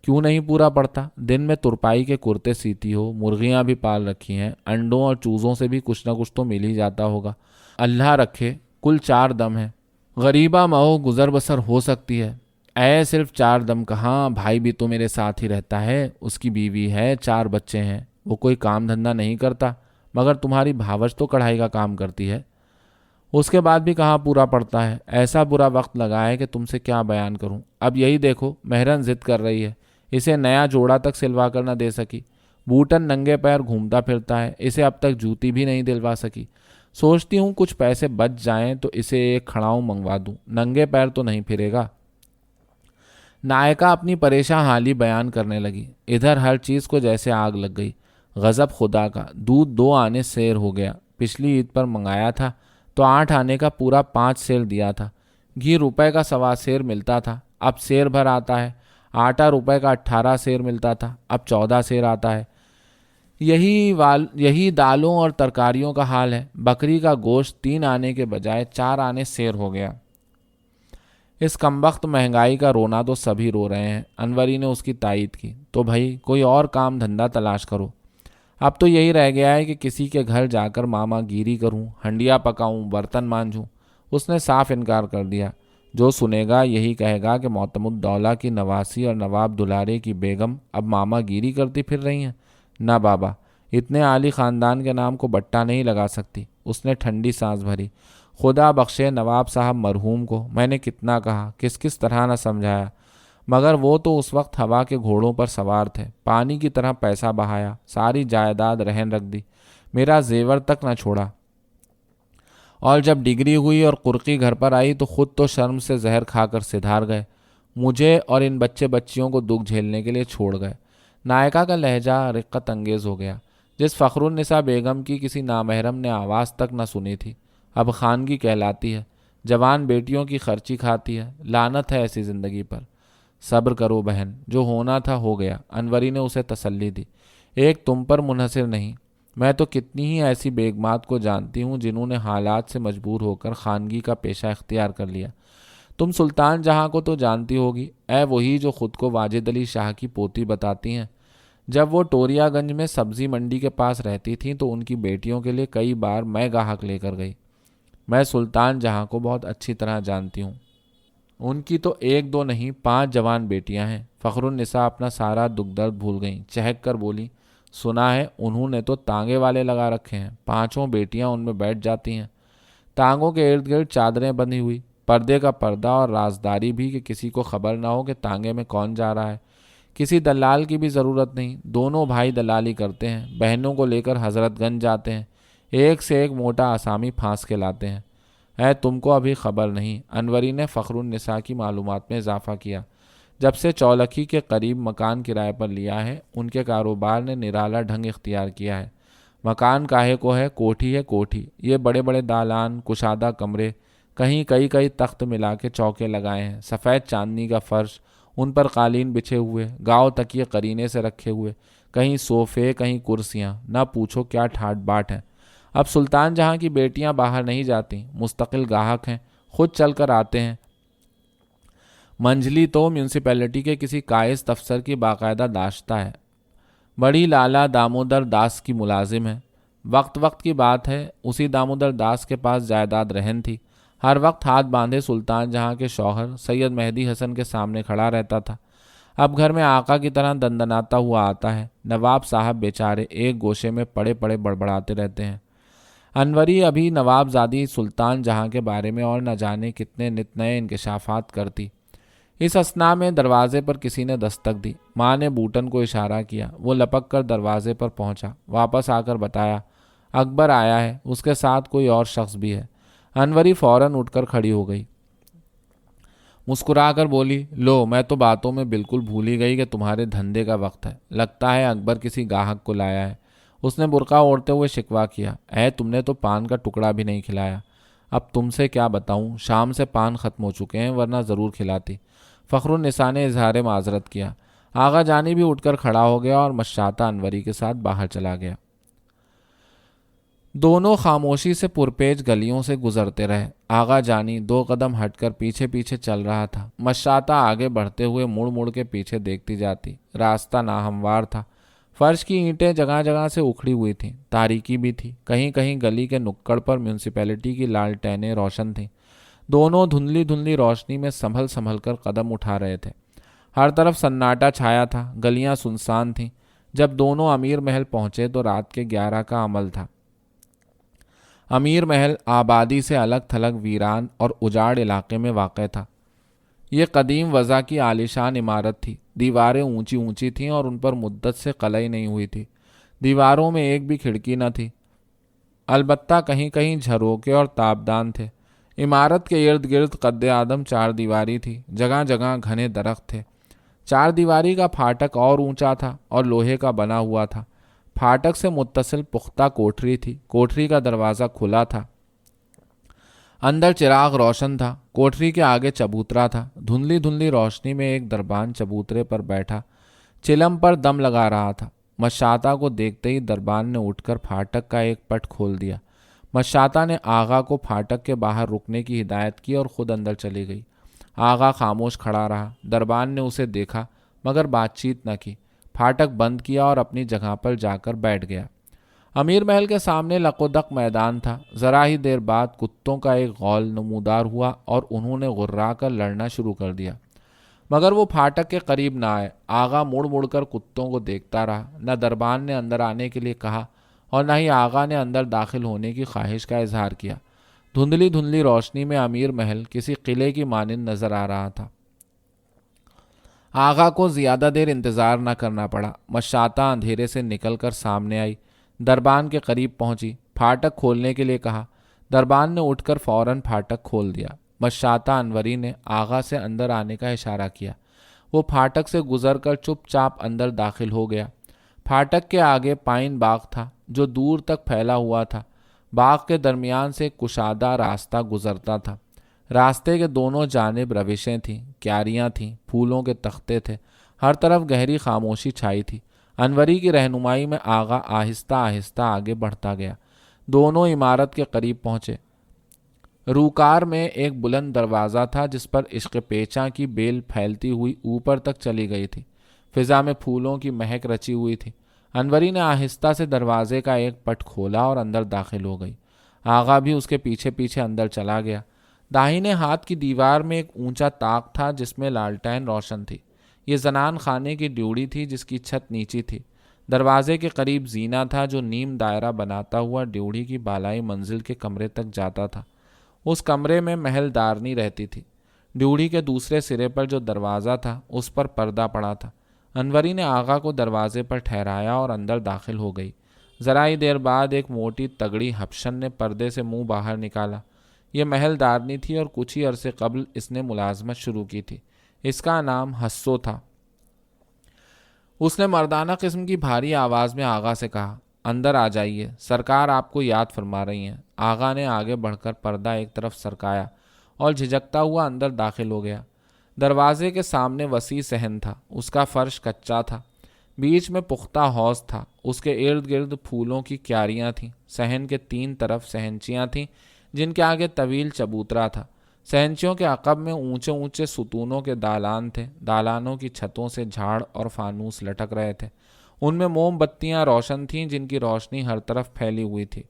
کیوں نہیں پورا پڑتا؟ دن میں ترپائی کے کرتے سیتی ہو، مرغیاں بھی پال رکھی ہیں، انڈوں اور چوزوں سے بھی کچھ نہ کچھ تو مل ہی جاتا ہوگا۔ اللہ رکھے، کل 4 دم ہے، غریبہ مئو گزر بسر ہو سکتی ہے۔ صرف 4 دم کہاں، بھائی بھی تو میرے ساتھ ہی رہتا ہے، اس کی بیوی ہے، 4 بچے ہیں، وہ کوئی کام دھندہ نہیں کرتا، مگر تمہاری بھاوج تو کڑھائی کا کام کرتی ہے۔ اس کے بعد بھی کہاں پورا پڑتا ہے، ایسا برا وقت لگا ہے کہ تم سے کیا بیان کروں۔ اب یہی دیکھو، مہرن ضد کر رہی ہے، اسے نیا جوڑا تک سلوا کر نہ دے سکی۔ بوٹن ننگے پیر گھومتا پھرتا ہے، اسے اب تک جوتی بھی نہیں دلوا سکی۔ سوچتی ہوں کچھ پیسے بچ جائیں تو اسے ایک کھڑاؤں منگوا دوں، ننگے پیر تو نہیں پھرے گا۔ نائکا اپنی پریشان حالی بیان کرنے لگی۔ ادھر ہر چیز کو جیسے آگ لگ گئی۔ غضب خدا کا، دودھ 2 آنے سیر ہو گیا، پچھلی عید پر منگایا تھا تو 8 آنے کا پورا 5 سیر دیا تھا۔ گھی روپے کا 1.25 سیر ملتا تھا، اب سیر بھر آتا ہے۔ آٹا روپے کا 18 سیر ملتا تھا، اب 14 سیر آتا ہے۔ یہی دالوں اور ترکاریوں کا حال ہے۔ بکری کا گوشت 3 آنے کے بجائے 4 آنے سیر ہو گیا۔ اس کمبخت مہنگائی کا رونا تو سبھی رو رہے ہیں۔ انوری نے اس کی تائید کی، تو بھائی کوئی اور کام دھندا تلاش کرو۔ اب تو یہی رہ گیا ہے کہ کسی کے گھر جا کر ماما گیری کروں، ہنڈیا پکاؤں، برتن مانجوں۔ اس نے صاف انکار کر دیا۔ جو سنے گا یہی کہے گا کہ معتمد الدولہ کی نواسی اور نواب دلارے کی بیگم اب ماما گیری کرتی پھر رہی ہیں۔ نہ بابا، اتنے عالی خاندان کے نام کو بٹا نہیں لگا سکتی۔ اس نے ٹھنڈی سانس بھری۔ خدا بخشے نواب صاحب مرحوم کو میں نے کتنا کہا، کس کس طرح نہ سمجھایا، مگر وہ تو اس وقت ہوا کے گھوڑوں پر سوار تھے۔ پانی کی طرح پیسہ بہایا، ساری جائیداد رہن رکھ دی، میرا زیور تک نہ چھوڑا۔ اور جب ڈگری ہوئی اور قرقی گھر پر آئی تو خود تو شرم سے زہر کھا کر سدھار گئے، مجھے اور ان بچے بچیوں کو دکھ جھیلنے کے لیے چھوڑ گئے۔ نائکا کا لہجہ رقت انگیز ہو گیا، جس فخر النساء بیگم کی کسی نامحرم نے آواز تک نہ سنی تھی۔ اب خانگی کہلاتی ہے، جوان بیٹیوں کی خرچی کھاتی ہے، لعنت ہے ایسی زندگی پر۔ صبر کرو بہن، جو ہونا تھا ہو گیا، انوری نے اسے تسلی دی۔ ایک تم پر منحصر نہیں، میں تو کتنی ہی ایسی بیگمات کو جانتی ہوں جنہوں نے حالات سے مجبور ہو کر خانگی کا پیشہ اختیار کر لیا۔ تم سلطان جہاں کو تو جانتی ہوگی، اے وہی جو خود کو واجد علی شاہ کی پوتی بتاتی ہیں۔ جب وہ ٹوریا گنج میں سبزی منڈی کے پاس رہتی تھیں تو ان کی بیٹیوں کے لیے کئی بار میں گاہک لے کر گئی۔ میں سلطان جہاں کو بہت اچھی طرح جانتی ہوں۔ ان کی تو ایک دو نہیں 5 جوان بیٹیاں ہیں۔ فخر النساء اپنا سارا دکھ درد بھول گئیں، چہک کر بولی، سنا ہے انہوں نے تو تانگے والے لگا رکھے ہیں، 5 بیٹیاں ان میں بیٹھ جاتی ہیں۔ ٹانگوں کے ارد گرد چادریں بندھی ہوئی، پردے کا پردہ اور رازداری بھی کہ کسی کو خبر نہ ہو کہ تانگے میں کون جا رہا ہے۔ کسی دلال کی بھی ضرورت نہیں، دونوں بھائی دلالی کرتے ہیں، بہنوں کو لے کر حضرت گنج جاتے ہیں، ایک سے ایک موٹا آسامی پھانس کے لاتے ہیں۔ تم کو ابھی خبر نہیں، انوری نے فخر النساء کی معلومات میں اضافہ کیا، جب سے چولکھی کے قریب مکان کرائے پر لیا ہے ان کے کاروبار نے نرالا ڈھنگ اختیار کیا ہے۔ مکان کاہے کو ہے کوٹھی، یہ بڑے بڑے دالان، کشادہ کمرے، کہیں کئی تخت ملا کے چوکے لگائے ہیں، سفید چاندنی کا فرش، ان پر قالین بچھے ہوئے، گاؤ تکیے قرینے سے رکھے ہوئے، کہیں صوفے کہیں کرسیاں، نہ پوچھو کیا ٹھاٹ باٹ ہے۔ اب سلطان جہاں کی بیٹیاں باہر نہیں جاتی، مستقل گاہک ہیں، خود چل کر آتے ہیں۔ منجلی تو میونسپیلٹی کے کسی قائص افسر کی باقاعدہ داشتہ ہے، بڑی لالا دامودر داس کی ملازم ہے۔ وقت کی بات ہے، اسی دامودر داس کے پاس جائیداد رہن تھی، ہر وقت ہاتھ باندھے سلطان جہاں کے شوہر سید مہدی حسن کے سامنے کھڑا رہتا تھا۔ اب گھر میں آقا کی طرح دندناتا ہوا آتا ہے، نواب صاحب بیچارے ایک گوشے میں پڑے بڑبڑاتے رہتے ہیں۔ انوری ابھی نواب زادی سلطان جہاں کے بارے میں اور نہ جانے کتنے نت نئے انکشافات کرتی۔ اس اثناء میں دروازے پر کسی نے دستک دی، ماں نے بوٹن کو اشارہ کیا، وہ لپک کر دروازے پر پہنچا، واپس آ کر بتایا، اکبر آیا ہے، اس کے ساتھ کوئی اور شخص بھی ہے۔ انوری فوراً اٹھ کر کھڑی ہو گئی، مسکرا کر بولی، لو میں تو باتوں میں بالکل بھول ہی گئی کہ تمہارے دھندے کا وقت ہے، لگتا ہے اکبر کسی گاہک کو لایا ہے۔ اس نے برقع اوڑھتے ہوئے شکوہ کیا، تم نے تو پان کا ٹکڑا بھی نہیں کھلایا۔ اب تم سے کیا بتاؤں، شام سے پان ختم ہو چکے ہیں، ورنہ ضرور کھلاتی۔ فخر النساء نے اظہار معذرت کیا۔ آغا جانی بھی اٹھ کر کھڑا ہو گیا اور مشاطہ انوری کے ساتھ باہر چلا گیا۔ دونوں خاموشی سے پرپیچ گلیوں سے گزرتے رہے۔ آغا جانی 2 قدم ہٹ کر پیچھے چل رہا تھا، مشاطہ آگے بڑھتے ہوئے مڑ کے پیچھے دیکھتی جاتی۔ راستہ ناہموار تھا، فرش کی اینٹیں جگہ سے اکھڑی ہوئی تھیں، تاریکی بھی تھی، کہیں گلی کے نکڑ پر میونسپیلٹی کی لالٹینیں روشن تھیں۔ دونوں دھندلی روشنی میں سنبھل کر قدم اٹھا رہے تھے۔ ہر طرف سناٹا چھایا تھا، گلیاں سنسان تھیں۔ جب دونوں امیر محل پہنچے تو رات کے 11 کا عمل تھا۔ امیر محل آبادی سے الگ تھلگ ویران اور اجاڑ علاقے میں واقع تھا۔ یہ قدیم وضع کی عالیشان عمارت تھی، دیواریں اونچی تھیں اور ان پر مدت سے قلعی نہیں ہوئی تھی۔ دیواروں میں ایک بھی کھڑکی نہ تھی، البتہ کہیں جھروکے اور تابدان تھے۔ عمارت کے ارد گرد قد آدم 4 دیواری تھی، جگہ گھنے درخت تھے۔ 4 دیواری کا پھاٹک اور اونچا تھا اور لوہے کا بنا ہوا تھا۔ پھاٹک سے متصل پختہ کوٹری تھی، کوٹری کا دروازہ کھلا تھا، اندر چراغ روشن تھا۔ کوٹری کے آگے چبوترا تھا، دھندلی روشنی میں ایک دربان چبوترے پر بیٹھا چلم پر دم لگا رہا تھا۔ مشاطہ کو دیکھتے ہی دربان نے اٹھ کر پھاٹک کا ایک پٹ کھول دیا۔ مشاطہ نے آغا کو پھاٹک کے باہر رکنے کی ہدایت کی اور خود اندر چلی گئی۔ آغا خاموش کھڑا رہا، دربان نے اسے دیکھا مگر بات چیت نہ کی، پھاٹک بند کیا اور اپنی جگہ پر جا کر بیٹھ گیا۔ امیر محل کے سامنے لقودق میدان تھا۔ ذرا ہی دیر بعد کتوں کا ایک غول نمودار ہوا اور انہوں نے غرا کر لڑنا شروع کر دیا۔ مگر وہ پھاٹک کے قریب نہ آئے۔ آغا مڑ مڑ کر کتوں کو دیکھتا رہا۔ نہ دربان نے اندر آنے کے لیے کہا اور نہ ہی آغا نے اندر داخل ہونے کی خواہش کا اظہار کیا۔ دھندلی دھندلی روشنی میں امیر محل کسی قلعے کی مانند نظر آ رہا تھا۔ آغا کو زیادہ دیر انتظار نہ کرنا پڑا۔ مشاطہ اندھیرے سے نکل کر سامنے آئی، دربان کے قریب پہنچی، پھاٹک کھولنے کے لیے کہا۔ دربان نے اٹھ کر فوراً پھاٹک کھول دیا۔ مشاطہ انوری نے آغا سے اندر آنے کا اشارہ کیا۔ وہ پھاٹک سے گزر کر چپ چاپ اندر داخل ہو گیا۔ پھاٹک کے آگے پائن باغ تھا جو دور تک پھیلا ہوا تھا۔ باغ کے درمیان سے کشادہ راستہ گزرتا تھا۔ راستے کے دونوں جانب روشیں تھیں، کیاریاں تھیں، پھولوں کے تختے تھے، ہر طرف گہری خاموشی چھائی تھی۔ انوری کی رہنمائی میں آغا آہستہ آہستہ آگے بڑھتا گیا۔ دونوں عمارت کے قریب پہنچے۔ روکار میں ایک بلند دروازہ تھا جس پر عشق پیچاں کی بیل پھیلتی ہوئی اوپر تک چلی گئی تھی۔ فضا میں پھولوں کی مہک رچی ہوئی تھی۔ انوری نے آہستہ سے دروازے کا ایک پٹ کھولا اور اندر داخل ہو گئی۔ آغا بھی اس کے پیچھے پیچھے اندر چلا گیا۔ داہنے ہاتھ کی دیوار میں ایک اونچا طاق تھا جس میں لالٹین روشن تھی۔ یہ زنان خانے کی ڈیوڑی تھی جس کی چھت نیچی تھی۔ دروازے کے قریب زینہ تھا جو نیم دائرہ بناتا ہوا ڈیوڑی کی بالائی منزل کے کمرے تک جاتا تھا۔ اس کمرے میں محل دارنی رہتی تھی۔ ڈیوڑی کے دوسرے سرے پر جو دروازہ تھا اس پر پردہ پڑا تھا۔ انوری نے آغا کو دروازے پر ٹھہرایا اور اندر داخل ہو گئی۔ ذرا ہی دیر بعد ایک موٹی تگڑی ہپشن نے پردے سے منہ باہر نکالا۔ یہ محل دارنی تھی اور کچھ ہی عرصے قبل اس نے ملازمت شروع کی تھی۔ اس کا نام حسو تھا۔ اس نے مردانہ قسم کی بھاری آواز میں آغا سے کہا، اندر آ جائیے، سرکار آپ کو یاد فرما رہی ہیں۔ آغا نے آگے بڑھ کر پردہ ایک طرف سرکایا اور جھجکتا ہوا اندر داخل ہو گیا۔ دروازے کے سامنے وسیع صحن تھا۔ اس کا فرش کچا تھا، بیچ میں پختہ حوض تھا، اس کے ارد گرد پھولوں کی کیاریاں تھیں۔ صحن کے تین طرف صحنچیاں تھیں جن کے آگے طویل چبوترا تھا۔ صحنچیوں کے عقب میں اونچے اونچے ستونوں کے دالان تھے۔ دالانوں کی چھتوں سے جھاڑ اور فانوس لٹک رہے تھے۔ ان میں موم بتیاں روشن تھیں جن کی روشنی ہر طرف پھیلی ہوئی تھی۔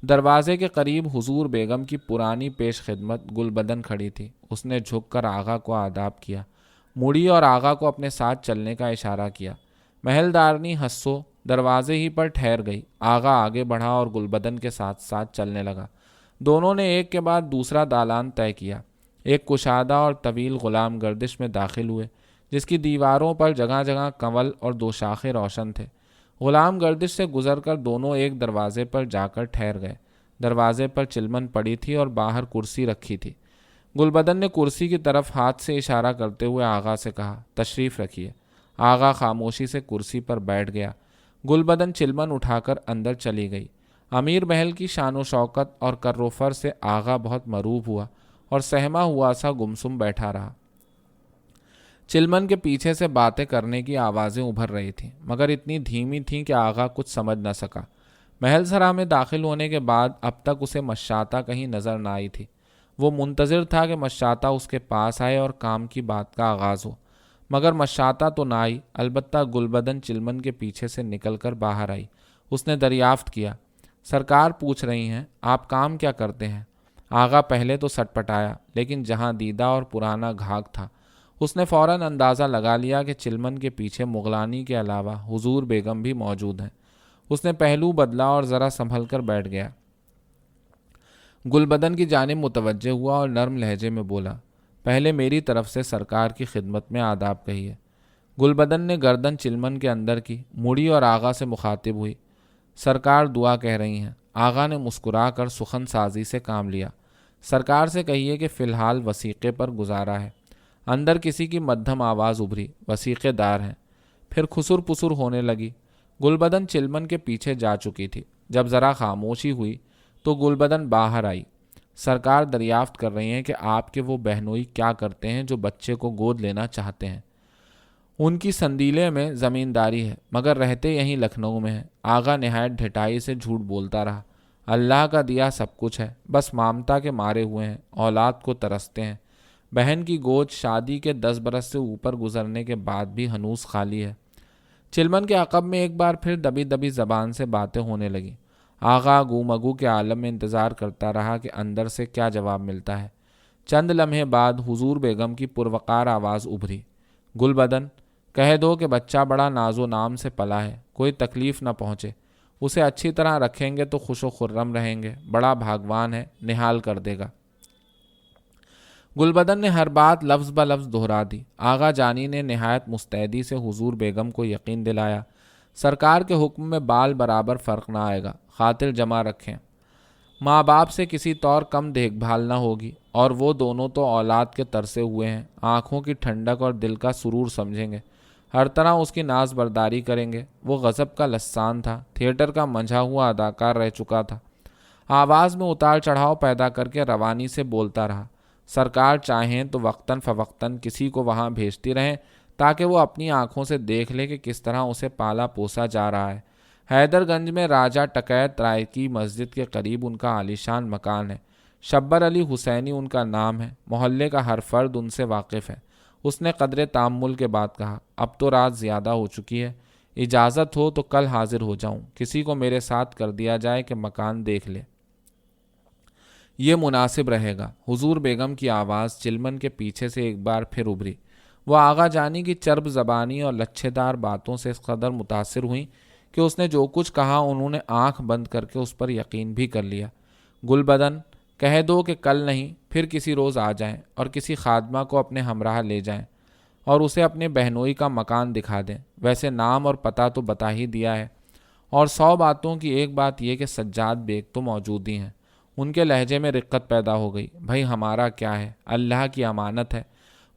دروازے کے قریب حضور بیگم کی پرانی پیش خدمت گلبدن کھڑی تھی۔ اس نے جھک کر آغا کو آداب کیا، مڑی اور آغا کو اپنے ساتھ چلنے کا اشارہ کیا۔ محل دارنی حسو دروازے ہی پر ٹھہر گئی۔ آغا آگے بڑھا اور گلبدن کے ساتھ ساتھ چلنے لگا۔ دونوں نے ایک کے بعد دوسرا دالان طے کیا۔ ایک کشادہ اور طویل غلام گردش میں داخل ہوئے جس کی دیواروں پر جگہ جگہ کنول اور دو شاخے روشن تھے۔ غلام گردش سے گزر کر دونوں ایک دروازے پر جا کر ٹھہر گئے۔ دروازے پر چلمن پڑی تھی اور باہر کرسی رکھی تھی۔ گلبدن نے کرسی کی طرف ہاتھ سے اشارہ کرتے ہوئے آغا سے کہا، تشریف رکھیے۔ آغا خاموشی سے کرسی پر بیٹھ گیا۔ گلبدن چلمن اٹھا کر اندر چلی گئی۔ امیر محل کی شان و شوکت اور کر و فر سے آغا بہت مروب ہوا اور سہما ہوا سا گمسم بیٹھا رہا۔ چلمن کے پیچھے سے باتیں کرنے کی آوازیں ابھر رہی تھیں مگر اتنی دھیمی تھیں کہ آغا کچھ سمجھ نہ سکا۔ محل سرا میں داخل ہونے کے بعد اب تک اسے مشاطہ کہیں نظر نہ آئی تھی۔ وہ منتظر تھا کہ مشاطہ اس کے پاس آئے اور کام کی بات کا آغاز ہو، مگر مشاطہ تو نہ آئی۔ البتہ گلبدن چلمن کے پیچھے سے نکل کر باہر آئی۔ اس نے دریافت کیا، سرکار پوچھ رہی ہیں آپ کام کیا کرتے ہیں؟ آغا پہلے تو سٹ پٹایا لیکن جہاں دیدہ اور پرانا گھاگ تھا اس نے فوراً اندازہ لگا لیا کہ چلمن کے پیچھے مغلانی کے علاوہ حضور بیگم بھی موجود ہیں۔ اس نے پہلو بدلا اور ذرا سنبھل کر بیٹھ گیا۔ گلبدن کی جانب متوجہ ہوا اور نرم لہجے میں بولا، پہلے میری طرف سے سرکار کی خدمت میں آداب کہیے۔ گلبدن نے گردن چلمن کے اندر کی، مڑی اور آغا سے مخاطب ہوئی، سرکار دعا کہہ رہی ہیں۔ آغا نے مسکرا کر سخن سازی سے کام لیا، سرکار سے کہیے کہ فی الحال وثیقے پر گزارا ہے۔ اندر کسی کی مدھم آواز ابھری، وثیقے دار ہیں۔ پھر خسر پسر ہونے لگی۔ گلبدن چلمن کے پیچھے جا چکی تھی۔ جب ذرا خاموشی ہوئی تو گلبدن باہر آئی، سرکار دریافت کر رہی ہیں کہ آپ کے وہ بہنوئی کیا کرتے ہیں جو بچے کو گود لینا چاہتے ہیں؟ ان کی سندیلے میں زمینداری ہے مگر رہتے یہیں لکھنؤ میں ہیں۔ آغا نہایت ڈھٹائی سے جھوٹ بولتا رہا، اللہ کا دیا سب کچھ ہے، بس مامتا کے مارے ہوئے ہیں، اولاد کو ترستے ہیں۔ بہن کی گود شادی کے 10 برس سے اوپر گزرنے کے بعد بھی ہنوز خالی ہے۔ چلمن کے عقب میں ایک بار پھر دبی دبی زبان سے باتیں ہونے لگیں۔ آغا گو مگو کے عالم میں انتظار کرتا رہا کہ اندر سے کیا جواب ملتا ہے۔ چند لمحے بعد حضور بیگم کی پروقار آواز ابھری، گل بدن، کہہ دو کہ بچہ بڑا ناز و نام سے پلا ہے، کوئی تکلیف نہ پہنچے، اسے اچھی طرح رکھیں گے تو خوش و خرم رہیں گے، بڑا بھاگوان ہے، نہال کر دے گا۔ گل بدن نے ہر بات لفظ بہ لفظ دہرا دی۔ آغا جانی نے نہایت مستعدی سے حضور بیگم کو یقین دلایا، سرکار کے حکم میں بال برابر فرق نہ آئے گا، خاطر جمع رکھیں، ماں باپ سے کسی طور کم دیکھ بھال نہ ہوگی، اور وہ دونوں تو اولاد کے ترسے ہوئے ہیں، آنکھوں کی ٹھنڈک اور دل کا سرور سمجھیں گے، ہر طرح اس کی ناز برداری کریں گے۔ وہ غضب کا لسان تھا، تھیٹر کا منجھا ہوا اداکار رہ چکا تھا، آواز میں اتار چڑھاؤ پیدا کر کے روانی سے بولتا رہا۔ سرکار چاہیں تو وقتاً فوقتاً کسی کو وہاں بھیجتی رہیں تاکہ وہ اپنی آنکھوں سے دیکھ لے کہ کس طرح اسے پالا پوسا جا رہا ہے۔ حیدر گنج میں راجہ ٹکیت رائے کی مسجد کے قریب ان کا عالیشان مکان ہے۔ شبر علی حسینی ان کا نام ہے، محلے کا ہر فرد ان سے واقف ہے۔ اس نے قدر تامل کے بعد کہا، اب تو رات زیادہ ہو چکی ہے، اجازت ہو تو کل حاضر ہو جاؤں، کسی کو میرے ساتھ کر دیا جائے کہ مکان دیکھ لے، یہ مناسب رہے گا۔ حضور بیگم کی آواز چلمن کے پیچھے سے ایک بار پھر ابھری۔ وہ آغا جانی کی چرب زبانی اور لچھے دار باتوں سے اس قدر متاثر ہوئیں کہ اس نے جو کچھ کہا انہوں نے آنکھ بند کر کے اس پر یقین بھی کر لیا۔ گل بدن، کہہ دو کہ کل نہیں پھر کسی روز آ جائیں اور کسی خادمہ کو اپنے ہمراہ لے جائیں اور اسے اپنے بہنوئی کا مکان دکھا دیں، ویسے نام اور پتہ تو بتا ہی دیا ہے، اور 100 باتوں کی ایک بات یہ کہ سجاد بیگ تو موجود ہی ہیں۔ ان کے لہجے میں رقت پیدا ہو گئی، بھائی ہمارا کیا ہے، اللہ کی امانت ہے،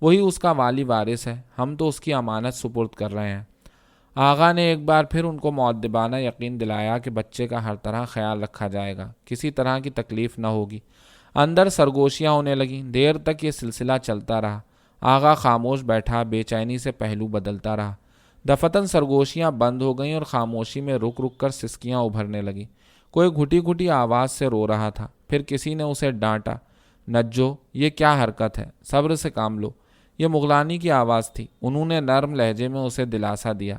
وہی اس کا والی وارث ہے، ہم تو اس کی امانت سپرد کر رہے ہیں۔ آغا نے ایک بار پھر ان کو مؤدبانہ یقین دلایا کہ بچے کا ہر طرح خیال رکھا جائے گا، کسی طرح کی تکلیف نہ ہوگی۔ اندر سرگوشیاں ہونے لگیں، دیر تک یہ سلسلہ چلتا رہا۔ آغا خاموش بیٹھا، بے چینی سے پہلو بدلتا رہا۔ دفتن سرگوشیاں بند ہو گئیں اور خاموشی میں رک رک کر سسکیاں ابھرنے لگیں۔ کوئی گھٹی گھٹی آواز سے رو رہا تھا، پھر کسی نے اسے ڈانٹا، نجو یہ کیا حرکت ہے، صبر سے کام لو۔ یہ مغلانی کی آواز تھی، انہوں نے نرم لہجے میں اسے دلاسا دیا،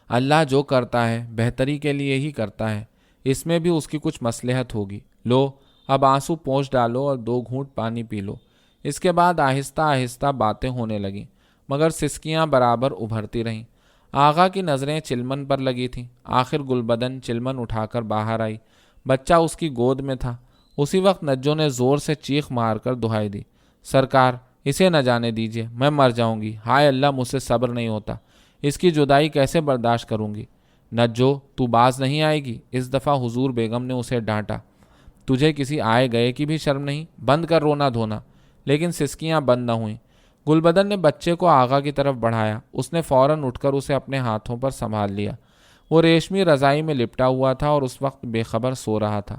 اللہ جو کرتا ہے بہتری کے لیے ہی کرتا ہے، اس میں بھی اس کی کچھ مصلحت ہوگی، لو اب آنسو پونچھ ڈالو اور 2 گھونٹ پانی پی لو۔ اس کے بعد آہستہ آہستہ باتیں ہونے لگیں، مگر سسکیاں برابر ابھرتی رہیں۔ آغا کی نظریں چلمن پر لگی تھیں۔ آخر گل بدن چلمن اٹھا کر باہر آئی، بچہ اس کی گود میں تھا۔ اسی وقت نجو نے زور سے چیخ مار کر دہائی دی، سرکار اسے نہ جانے دیجیے، میں مر جاؤں گی، ہائے اللہ مجھ سے صبر نہیں ہوتا، اس کی جدائی کیسے برداشت کروں گی۔ نجو تو باز نہیں آئے گی، اس دفعہ حضور بیگم نے اسے ڈانٹا، تجھے کسی آئے گئے کی بھی شرم نہیں، بند کر رونا دھونا۔ لیکن سسکیاں بند نہ ہوئیں۔ گل بدن نے بچے کو آغا کی طرف بڑھایا، اس نے فوراً اٹھ کر اسے اپنے ہاتھوں پر سنبھال لیا۔ وہ ریشمی رضائی میں لپٹا ہوا تھا اور اس وقت بے خبر سو رہا تھا۔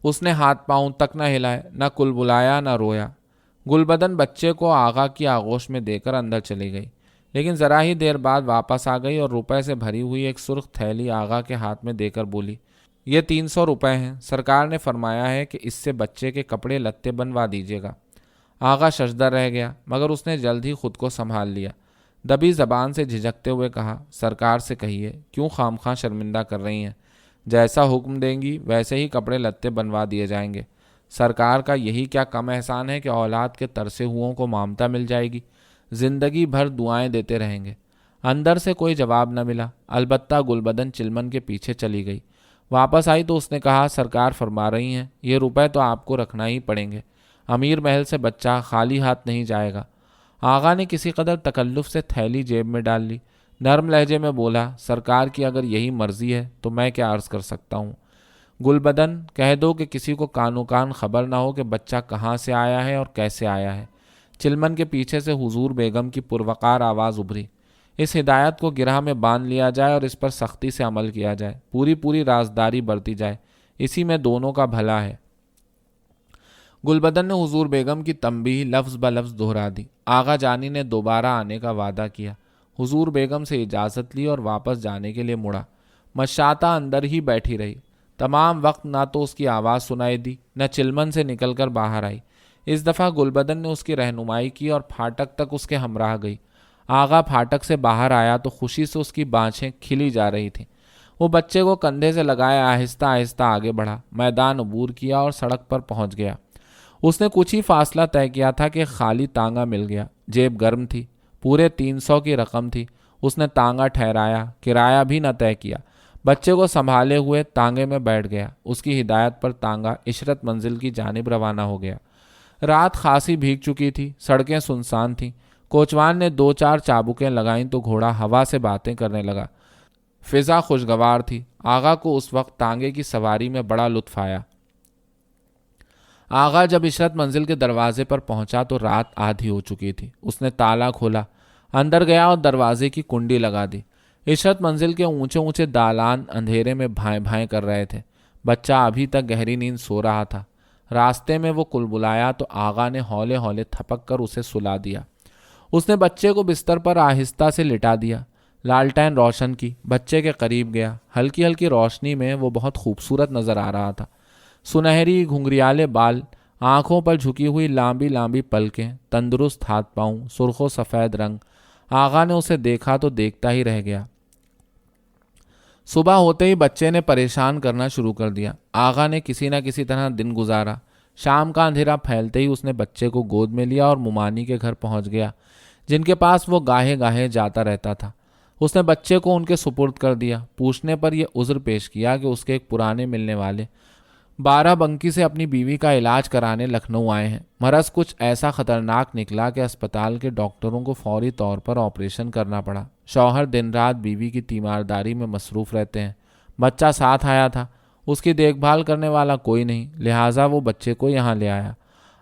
اس نے ہاتھ پاؤں تک نہ ہلائے، نہ کل بلایا نہ رویا۔ گل بدن بچے کو آغا کی آغوش میں دے کر اندر چلی گئی، لیکن ذرا ہی دیر بعد واپس آ گئی اور روپے سے بھری ہوئی ایک سرخ تھیلی آغا کے ہاتھ میں دے کر بولی، یہ 300 روپے ہیں، سرکار نے فرمایا ہے کہ اس سے بچے کے کپڑے لتے بنوا دیجیے گا۔ آغا ششدر رہ گیا، مگر اس نے جلد ہی خود کو سنبھال لیا۔ دبی زبان سے جھجکتے ہوئے کہا، سرکار سے کہیے کیوں خام خواہ شرمندہ کر رہی ہیں، جیسا حکم دیں گی ویسے ہی کپڑے لتے بنوا دیے جائیں گے۔ سرکار کا یہی کیا کم احسان ہے کہ اولاد کے ترسے ہوئوں کو مامتا مل جائے گی، زندگی بھر دعائیں دیتے رہیں گے۔ اندر سے کوئی جواب نہ ملا، البتہ گل بدن چلمن کے پیچھے چلی گئی۔ واپس آئی تو اس نے کہا، سرکار فرما رہی ہیں یہ روپے تو آپ کو رکھنا ہی پڑیں گے، امیر محل سے بچہ خالی ہاتھ نہیں جائے گا۔ آغا نے کسی قدر تکلف سے تھیلی جیب میں ڈال لی، نرم لہجے میں بولا، سرکار کی اگر یہی مرضی ہے تو میں کیا عرض کر سکتا ہوں۔ گل بدن، کہہ دو کہ کسی کو کانو کان خبر نہ ہو کہ بچہ کہاں سے آیا ہے اور کیسے آیا ہے۔ چلمن کے پیچھے سے حضور بیگم کی پروقار آواز ابھری، اس ہدایت کو گرہ میں باندھ لیا جائے اور اس پر سختی سے عمل کیا جائے، پوری رازداری برتی جائے، اسی میں دونوں کا بھلا ہے۔ گل بدن نے حضور بیگم کی تنبیہ لفظ بہ لفظ دہرا دی۔ آغا جانی نے دوبارہ آنے کا وعدہ کیا، حضور بیگم سے اجازت لی اور واپس جانے کے لیے مڑا۔ مشاطہ اندر ہی بیٹھی رہی، تمام وقت نہ تو اس کی آواز سنائی دی نہ چلمن سے نکل کر باہر آئی۔ اس دفعہ گل بدن نے اس کی رہنمائی کی اور پھاٹک تک اس کے ہمراہ گئی۔ آغا پھاٹک سے باہر آیا تو خوشی سے اس کی بانچیں کھلی جا رہی تھیں۔ وہ بچے کو کندھے سے لگائے آہستہ آہستہ آگے بڑھا، میدان عبور کیا اور سڑک پر پہنچ گیا۔ اس نے کچھ ہی فاصلہ طے کیا تھا کہ خالی تانگا مل گیا۔ جیب گرم تھی، پورے 300 کی رقم تھی۔ اس نے تانگا ٹھہرایا، کرایہ بھی نہ طے کیا، بچے کو سنبھالے ہوئے تانگے میں بیٹھ گیا۔ اس کی ہدایت پر تانگا عشرت منزل کی جانب روانہ ہو گیا۔ رات خاصی بھیگ چکی تھی، سڑکیں سنسان تھیں۔ کوچوان نے 2-4 چابکیں لگائیں تو گھوڑا ہوا سے باتیں کرنے لگا۔ فضا خوشگوار تھی۔ آغا کو اس وقت تانگے کی سواری میں بڑا لطف آیا۔ آغا جب عشرت منزل کے دروازے پر پہنچا تو رات آدھی ہو چکی تھی۔ اس نے تالا کھولا، اندر گیا اور دروازے کی کنڈی لگا دی۔ عشرت منزل کے اونچے اونچے دالان اندھیرے میں بھائیں بھائیں کر رہے تھے۔ بچہ ابھی تک گہری نیند سو رہا تھا۔ راستے میں وہ کلبلایا تو آغا نے ہولے ہولے تھپک کر اسے سلا دیا۔ اس نے بچے کو بستر پر آہستہ سے لٹا دیا، لالٹین روشن کی، بچے کے قریب گیا۔ ہلکی ہلکی روشنی میں وہ بہت خوبصورت نظر آ رہا تھا۔ سنہری گھنگریالے بال، آنکھوں پر جھکی ہوئی لامبی لامبی پلکیں، تندرست ہاتھ پاؤں، سرخ و سفید رنگ۔ آغا نے اسے دیکھا تو دیکھتا ہی رہ گیا۔ صبح ہوتے ہی بچے نے پریشان کرنا شروع کر دیا۔ آغا نے کسی نہ کسی طرح دن گزارا۔ شام کا اندھیرا پھیلتے ہی اس نے بچے کو گود میں لیا اور ممانی کے گھر پہنچ گیا، جن کے پاس وہ گاہے گاہے جاتا رہتا تھا۔ اس نے بچے کو ان کے سپرد کر دیا۔ پوچھنے پر یہ عذر پیش کیا کہ اس کے ایک پرانے ملنے والے 12 بنکی سے اپنی بیوی کا علاج کرانے لکھنؤ آئے ہیں۔ مرض کچھ ایسا خطرناک نکلا کہ اسپتال کے ڈاکٹروں کو فوری طور پر آپریشن کرنا پڑا۔ شوہر دن رات بیوی کی تیمارداری میں مصروف رہتے ہیں۔ بچہ ساتھ آیا تھا، اس کی دیکھ بھال کرنے والا کوئی نہیں، لہٰذا وہ بچے کو یہاں لے آیا۔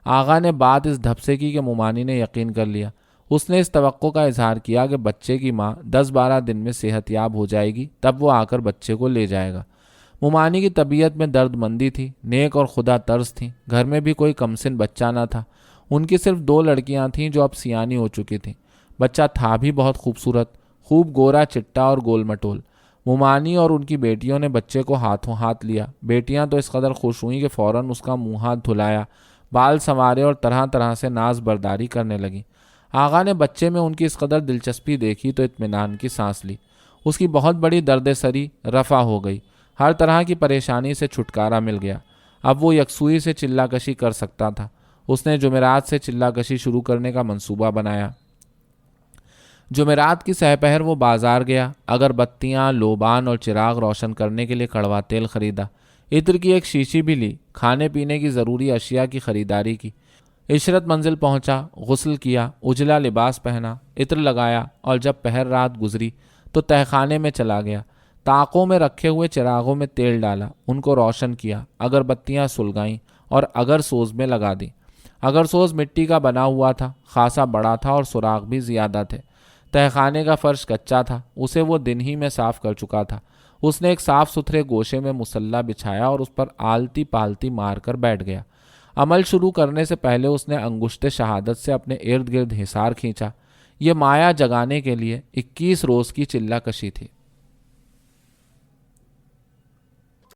آغا نے بات اس ڈھب سے کی کہ ممانی نے یقین کر لیا۔ اس نے اس توقع کا اظہار کیا کہ بچے کی ماں 10-12 دن میں صحت یاب ہو جائے گی، تب وہ آ کر بچے کو لے جائے گا۔ ممانی کی طبیعت میں درد مندی تھی، نیک اور خدا طرز تھیں۔ گھر میں بھی کوئی کمسن بچہ نہ تھا۔ ان کی صرف 2 لڑکیاں تھیں جو اب سیانی ہو چکی تھیں۔ بچہ تھا بھی بہت خوبصورت، خوب گورا چٹا اور گول مٹول۔ ممانی اور ان کی بیٹیوں نے بچے کو ہاتھوں ہاتھ لیا۔ بیٹیاں تو اس قدر خوش ہوئیں کہ فوراً اس کا منہ ہاتھ دھلایا، بال سنوارے اور طرح طرح سے ناز برداری کرنے لگیں۔ آغا نے بچے میں ان کی اس قدر دلچسپی دیکھی تو اطمینان کی سانس لی۔ اس کی بہت بڑی درد سری رفع ہو گئی، ہر طرح کی پریشانی سے چھٹکارا مل گیا۔ اب وہ یکسوئی سے چلہ کشی کر سکتا تھا۔ اس نے جمعرات سے چلہ کشی شروع کرنے کا منصوبہ بنایا۔ جمعرات کی سحپہر وہ بازار گیا، اگر بتیاں، لوبان اور چراغ روشن کرنے کے لیے کڑوا تیل خریدا، عطر کی ایک شیشی بھی لی، کھانے پینے کی ضروری اشیاء کی خریداری کی۔ عشرت منزل پہنچا، غسل کیا، اجلا لباس پہنا، عطر لگایا اور جب پہر رات گزری تو تہخانے میں چلا گیا۔ طاقوں میں رکھے ہوئے چراغوں میں تیل ڈالا، ان کو روشن کیا، اگر بتیاں سلگائیں اور اگر سوز میں لگا دیں۔ اگر سوز مٹی کا بنا ہوا تھا، خاصا بڑا تھا اور سراغ بھی زیادہ تھے۔ تہخانے کا فرش کچا تھا، اسے وہ دن ہی میں صاف کر چکا تھا۔ اس نے ایک صاف ستھرے گوشے میں مصلہ بچھایا اور اس پر آلتی پالتی مار کر بیٹھ گیا۔ عمل شروع کرنے سے پہلے اس نے انگشت شہادت سے اپنے ارد گرد حصار کھینچا۔ یہ مایا جگانے کے لیے 21 روز کی چلہ کشی تھی۔